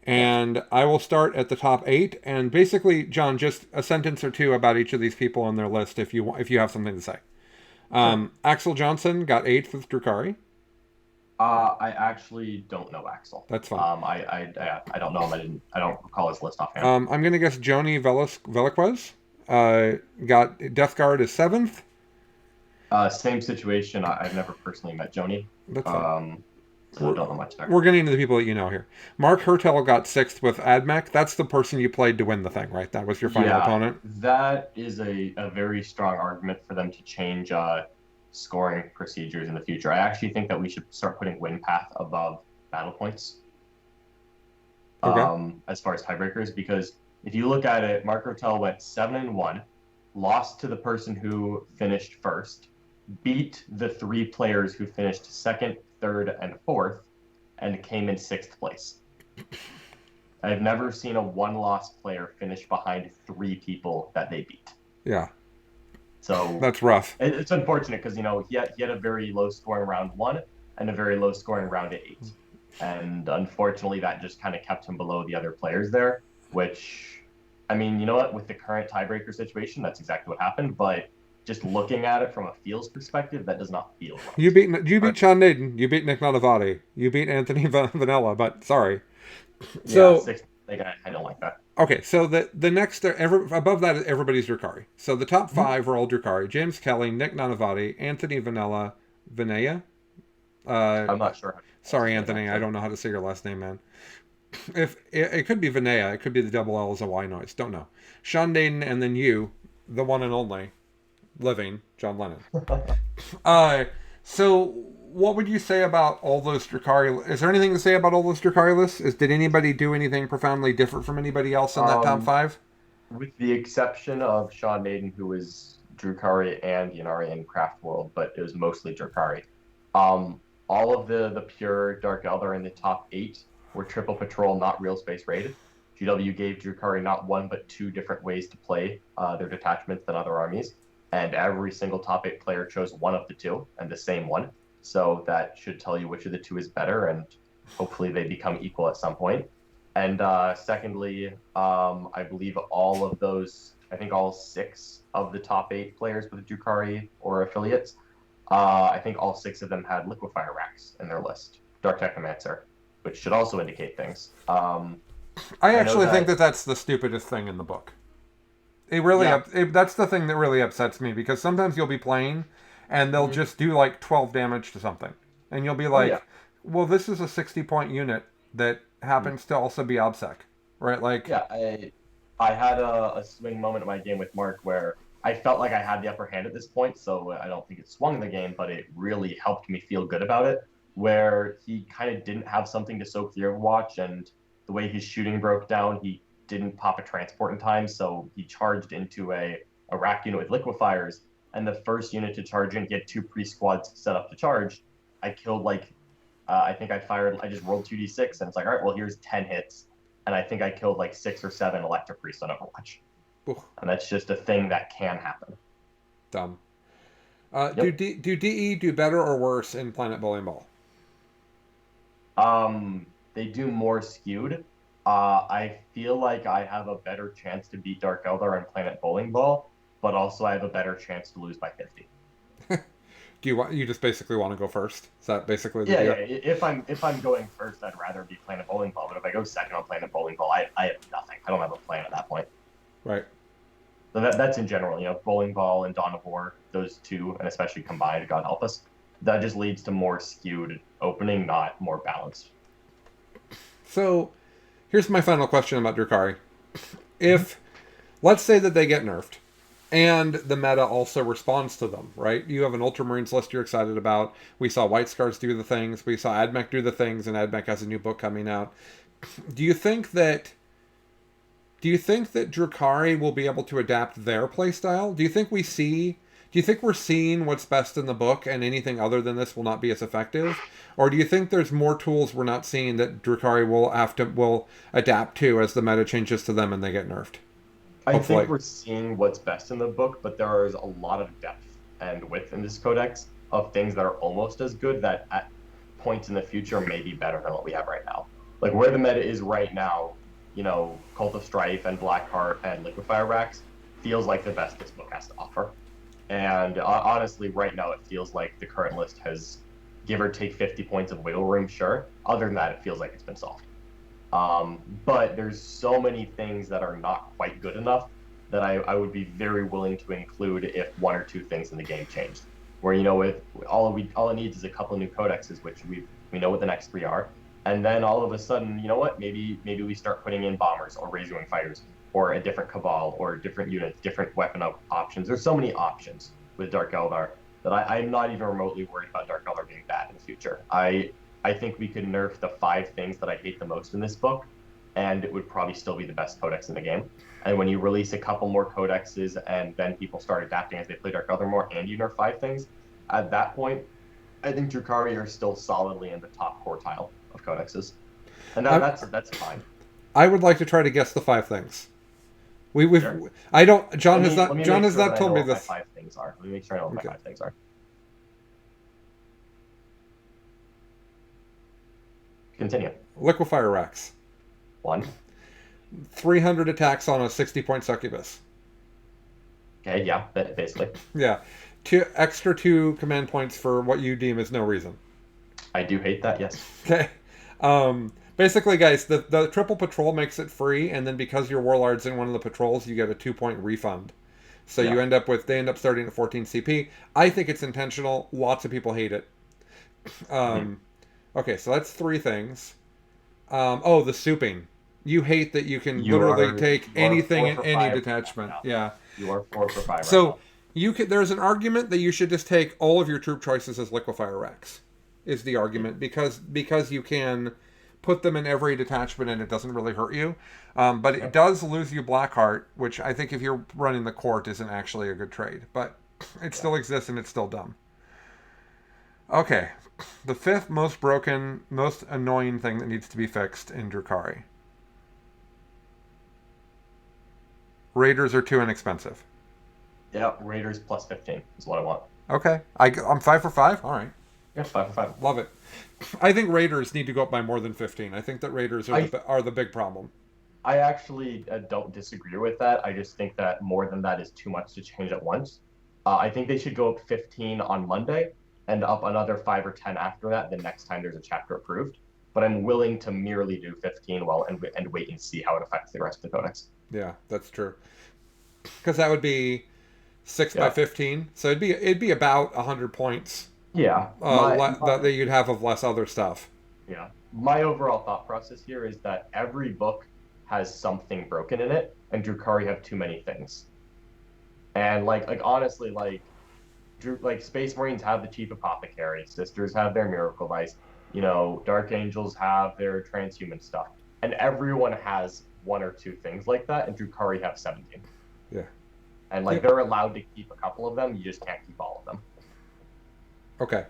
And I will start at the top 8. And basically, John, just a sentence or two about each of these people on their list if you have something to say. Sure. Axel Johnson got 8th with Druhkari. I actually don't know Axel. That's fine. I don't know him. I don't recall his list offhand. I'm gonna guess Joni Velasquez got Death Guard as 7th. Same situation. I've never personally met Joni. That's fine. So I don't know much there. We're getting into the people that you know here. Mark Hertel got 6th with Admech. That's the person you played to win the thing, right? That was your final opponent. That is a very strong argument for them to change scoring procedures in the future. I actually think that we should start putting win path above battle points. Okay. As far as tiebreakers, because if you look at it, Mark Rotel went 7-1, lost to the person who finished first, beat the 3 players who finished 2nd, 3rd, and 4th, and came in 6th place. I've never seen a 1-loss player finish behind 3 people that they beat. Yeah. So that's rough. It's unfortunate because he had a very low scoring round 1 and a very low scoring round 8, and unfortunately that just kind of kept him below the other players there. Which, I mean, you know what? With the current tiebreaker situation, that's exactly what happened. But just looking at it from a feels perspective, that does not feel right. You beat Sean Naden. You beat Nick Nanavati. You beat Anthony Vanella. But sorry. So I don't like that. Okay, so the next above that, everybody's Druhkari. So the top 5 are all Druhkari: James Kelly, Nick Nanavati, Anthony Vanella. I'm not sure. Sorry, Anthony, I don't know how to say your last name, man. If it could be Vanea, it could be the double L as a Y noise. Don't know. Sean Naden, and then you, the one and only, living John Lennon. So what would you say about all those Druhkari? Is there anything to say about all those Druhkari lists? Did anybody do anything profoundly different from anybody else in that top 5? With the exception of Sean Naden, who was Druhkari and Yanari in Craft World, but it was mostly Druhkari. All of the pure Dark Eldar in the top 8 were triple patrol, not real space raid. GW gave Druhkari not 1 but 2 different ways to play their detachments than other armies, and every single top 8 player chose one of the 2 and the same one. So that should tell you which of the 2 is better, and hopefully they become equal at some point. And secondly, I believe all of those, I think all 6 of the top 8 players with Druhkari or affiliates, I think all 6 of them had liquefier racks in their list. Dark Technomancer, which should also indicate things. I actually think that's the stupidest thing in the book. It really that's the thing that really upsets me, because sometimes you'll be playing and they'll just do like 12 damage to something, and you'll be like, well, this is a 60-point unit that happens to also be OBSEC, right? Like, I had a swing moment in my game with Mark where I felt like I had the upper hand at this point, so I don't think it swung the game, but it really helped me feel good about it, where he kind of didn't have something to soak the Overwatch, and the way his shooting broke down, he didn't pop a transport in time, so he charged into a rack unit with liquefiers, and the first unit to charge in, he had 2 pre-squads set up to charge. I killed like I think I just rolled 2d6, and it's like, all right, well, here's 10 hits. And I think I killed like 6 or 7 Electric Priests on Overwatch. Ooh. And that's just a thing that can happen. Dumb. Yep. Do DE do better or worse in Planet Bowling Ball? They do more skewed. I feel like I have a better chance to beat Dark Eldar on Planet Bowling Ball, but also I have a better chance to lose by 50. You just basically want to go first? Is that basically the Yeah, deal? yeah. If I'm going first, I'd rather be Planet Bowling Ball. But if I go second on Planet Bowling Ball, I have nothing. I don't have a plan at that point. Right. So that's in general. Bowling Ball and Dawn of War, those two, and especially combined, God help us, that just leads to more skewed opening, not more balanced. So, here's my final question about Druhkari. If, let's say that they get nerfed, and the meta also responds to them, right? You have an Ultramarines list you're excited about. We saw White Scars do the things. We saw AdMech do the things, and AdMech has a new book coming out. Do you think that Druhkari will be able to adapt their playstyle? Do you think we're seeing what's best in the book, and anything other than this will not be as effective? Or do you think there's more tools we're not seeing that Druhkari will adapt to as the meta changes to them and they get nerfed? I think we're seeing what's best in the book, but there is a lot of depth and width in this codex of things that are almost as good that at points in the future may be better than what we have right now. Like where the meta is right now, Cult of Strife and Blackheart and Liquefire Racks feels like the best this book has to offer. And honestly, right now it feels like the current list has give or take 50 points of wiggle room, sure. Other than that, it feels like it's been solved. But there's so many things that are not quite good enough that I would be very willing to include if 1 or 2 things in the game changed. Where with all it needs is a couple new codexes, which we know what the next 3 are, and then all of a sudden, maybe we start putting in bombers or razor wing fighters or a different cabal or different units, different weapon options. There's so many options with Dark Eldar that I'm not even remotely worried about Dark Eldar being bad in the future. I think we could nerf the 5 things that I hate the most in this book, and it would probably still be the best codex in the game. And when you release a couple more codexes and then people start adapting as they play Dark Eldar more and you nerf 5 things, at that point, I think Druhkari are still solidly in the top quartile of codexes. And that's fine. I would like to try to guess the 5 things. Sure. John has not told me this. My 5 things are. Let me make sure I know what my 5 things are. Continue. Liquefier Racks. 1. 300 attacks on a 60-point succubus. Okay, yeah, basically. Yeah. 2 command points for what you deem is no reason. I do hate that, yes. Okay. Basically, guys, the triple patrol makes it free, and then because your warlord's in one of the patrols, you get a 2-point refund. So they end up starting at 14 CP. I think it's intentional. Lots of people hate it. Okay, so that's 3 things. The souping. You hate that you can literally take anything in any detachment. Right yeah. You are 4 for 5 So there's an argument that you should just take all of your troop choices as liquefier racks, is the argument, because you can put them in every detachment and it doesn't really hurt you. But it does lose you Blackheart, which I think if you're running the court isn't actually a good trade. But it still exists and it's still dumb. Okay. The 5th most broken, most annoying thing that needs to be fixed in Druhkari. Raiders are too inexpensive. Yeah, Raiders plus 15 is what I want. Okay. I'm 5 for 5? All right. Yeah, 5 for 5. Love it. I think Raiders need to go up by more than 15. I think that Raiders are the big problem. I actually don't disagree with that. I just think that more than that is too much to change at once. I think they should go up 15 on Monday and up another 5 or 10 after that the next time there's a chapter approved. But I'm willing to merely do 15 and wait and see how it affects the rest of the codex. Yeah, that's true. Because that would be 6 by 15. So it'd be about 100 points. Yeah. That you'd have of less other stuff. Yeah. My overall thought process here is that every book has something broken in it, and Druhkari have too many things. And honestly, Space Marines have the Chief Apothecary, Sisters have their Miracle Vice, Dark Angels have their transhuman stuff, and everyone has 1 or 2 things like that, and Druhkari have 17. Yeah. And they're allowed to keep a couple of them, you just can't keep all of them. Okay.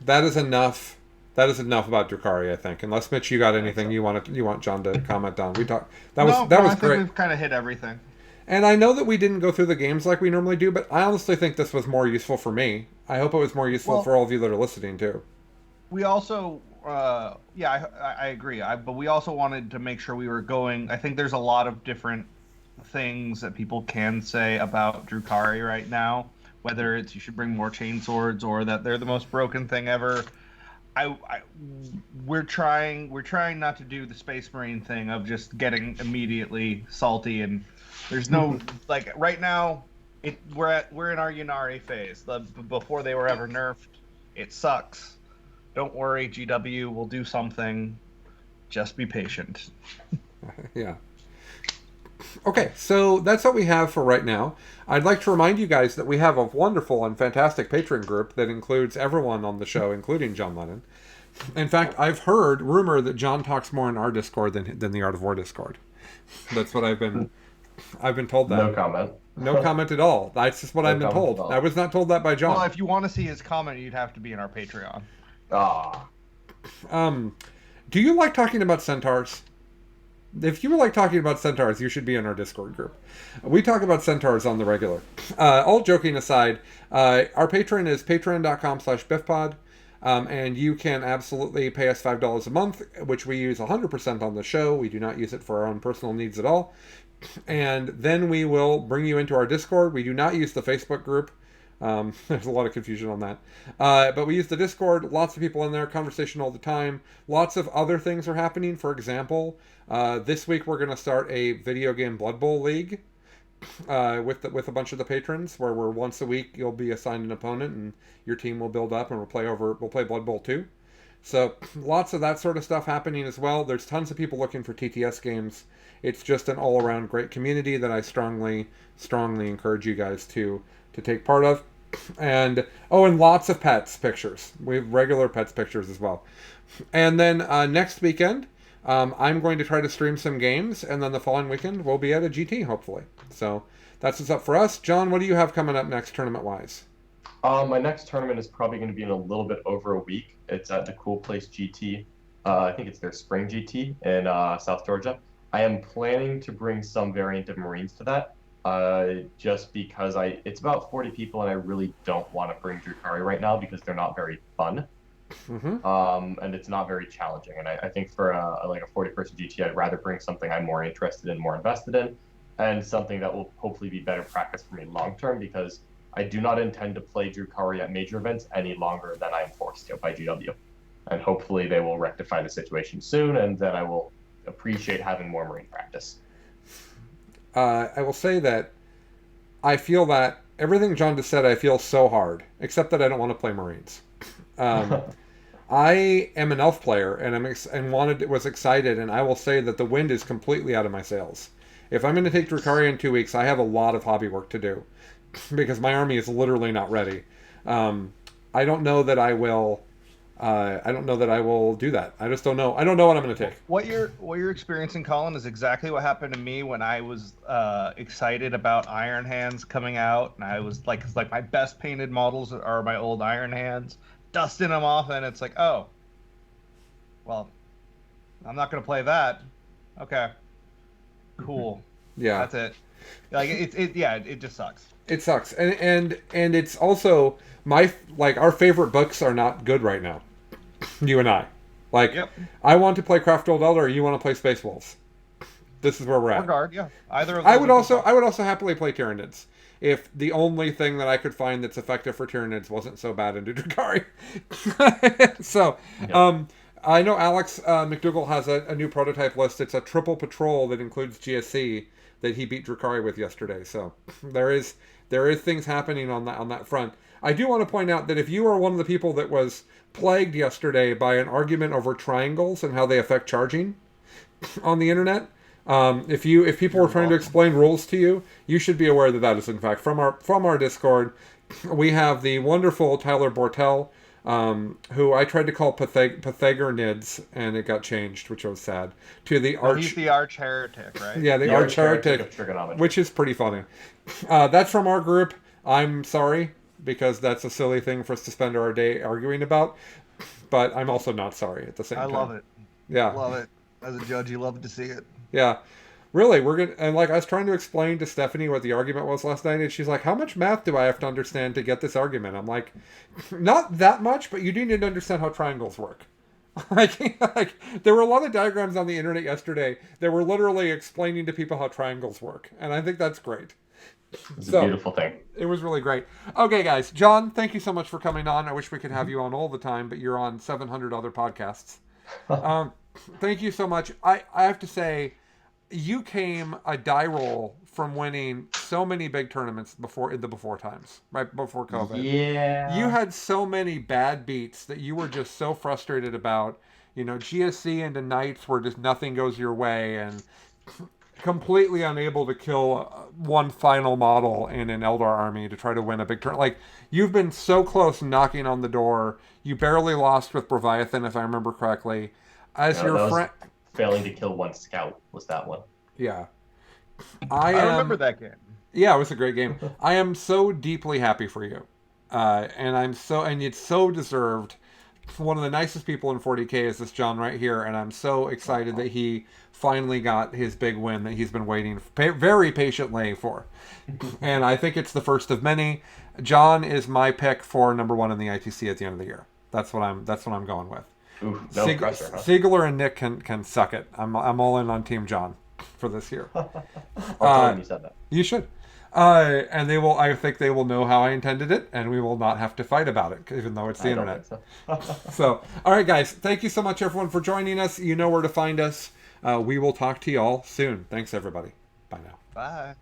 that is enough. That is enough about Druhkari, I think. Unless Mitch, you got anything you want John to comment on? We talked. That was I great. think we've kind of hit everything. And I know that we didn't go through the games like we normally do, but I honestly think this was more useful for me. I hope it was more useful for all of you that are listening too. We also, I agree. But we also wanted to make sure we were going. I think there's a lot of different things that people can say about Druhkari right now. Whether it's you should bring more chainswords or that they're the most broken thing ever. We're trying not to do the Space Marine thing of just getting immediately salty, and there's no like right now. We're in our Ynnari phase. Before they were ever nerfed, it sucks. Don't worry, GW will do something. Just be patient. Yeah. Okay, so that's what we have for right now. I'd like to remind you guys that we have a wonderful and fantastic Patron group that includes everyone on the show, including John Lennon. In fact, I've heard rumor that John talks more in our Discord than the Art of War Discord. That's what I've been told that. No comment. No comment at all. That's just what I've been told. I was not told that by John. Well, if you want to see his comment, you'd have to be in our Patreon. Do you like talking about centaurs? If you like talking about centaurs, you should be in our Discord group. We talk about centaurs on the regular. All joking aside, our Patreon is patreon.com/biffpod. And you can absolutely pay us $5 a month, which we use 100% on the show. We do not use it for our own personal needs at all. And then we will bring you into our Discord. We do not use the Facebook group. There's a lot of confusion on that. But we use the Discord. Lots of people in there. Conversation all the time. Lots of other things are happening. For example, this week we're going to start a video game Blood Bowl league. With a bunch of the patrons, where we're once a week you'll be assigned an opponent and your team will build up and we'll play Blood Bowl 2. So lots of that sort of stuff happening as well. There's tons of people looking for TTS games. It's just an all around great community that I strongly encourage you guys to take part of. And lots of pets pictures. We have regular pets pictures as well. And then next weekend I'm going to try to stream some games, and then the following weekend we'll be at a GT, hopefully. So that's what's up for us. John, what do you have coming up next tournament-wise? My next tournament is probably going to be in a little bit over a week. It's at the Cool Place GT. I think it's their Spring GT in South Georgia. I am planning to bring some variant of Marines to that, just because it's about 40 people, and I really don't want to bring Druhkari right now because they're not very fun. Mm-hmm. And it's not very challenging. And I think for a 40-person GT, I'd rather bring something I'm more interested in, more invested in, and something that will hopefully be better practice for me long-term, because I do not intend to play Druhkari at major events any longer than I'm forced to by GW. And hopefully they will rectify the situation soon, and then I will appreciate having more Marine practice. I will say that I feel that everything John just said, I feel so hard, except that I don't want to play Marines. I am an elf player, and was excited, and I will say that the wind is completely out of my sails. If I'm going to take Druhkari in 2 weeks, I have a lot of hobby work to do because my army is literally not ready. I don't know that I will. I don't know that I will do that. I just don't know. I don't know what I'm going to take. What you're experiencing, Colin, is exactly what happened to me when I was excited about Iron Hands coming out, and I was like, it's like my best painted models are my old Iron Hands. Dusting them off, and it's like, oh, well, I'm not going to play that. Okay, cool. Yeah, that's it. Like it just sucks. It sucks, and it's also our favorite books are not good right now. You and I, yep. I want to play Craft Old Elder. You want to play Space Wolves. This is where we're at. Regard, yeah. Either of those I would also happily play Tyranids. If the only thing that I could find that's effective for Tyranids wasn't so bad in Druhkari. So, yeah. I know Alex McDougall has a new prototype list. It's a triple patrol that includes GSC that he beat Druhkari with yesterday. So there is things happening on that front. I do want to point out that if you are one of the people that was plagued yesterday by an argument over triangles and how they affect charging on the internet, if people were trying to explain rules to you, you should be aware that is in fact from our Discord. We have the wonderful Tyler Bortel, who I tried to call Pythagornids, and it got changed, which was sad, to the arch. He's the arch heretic, right? Yeah, the arch heretic, which is pretty funny. That's from our group. I'm sorry. because that's a silly thing for us to spend our day arguing about. But I'm also not sorry at the same time. I love it. Yeah. Love it. As a judge, you love to see it. Yeah. Really, we're gonna, and like I was trying to explain to Stephanie what the argument was last night, and she's like, "How much math do I have to understand to get this argument?" I'm like, "Not that much, but you do need to understand how triangles work." like there were a lot of diagrams on the internet yesterday that were literally explaining to people how triangles work, and I think that's great. It's a beautiful thing. It was really great. Okay, guys, John, thank you so much for coming on. I wish we could have you on all the time, but you're on 700 other podcasts. Thank you so much. I have to say, you came a die roll from winning so many big tournaments before times, right before COVID. Yeah. You had so many bad beats that you were just so frustrated about. You know, GSC into Knights where just nothing goes your way, and completely unable to kill one final model in an Eldar army to try to win a big turn. Like, you've been so close knocking on the door. You barely lost with Breviathan, if I remember correctly. As your friend, failing to kill one scout was that one. Yeah. I remember that game. Yeah, it was a great game. I am so deeply happy for you. And it's so deserved. One of the nicest people in 40K is this John right here, and I'm so excited that he finally got his big win that he's been waiting very patiently for. And I think it's the first of many. John is my pick for number 1 in the ITC at the end of the year. That's what I'm going with. Ooh, no pressure, huh? Siegler and Nick can suck it. I'm all in on Team John for this year. I'll tell him you said that. You should. And they will. I think they will know how I intended it, and we will not have to fight about it, even though it's the internet. So, all right, guys. Thank you so much, everyone, for joining us. You know where to find us. We will talk to you all soon. Thanks, everybody. Bye now. Bye.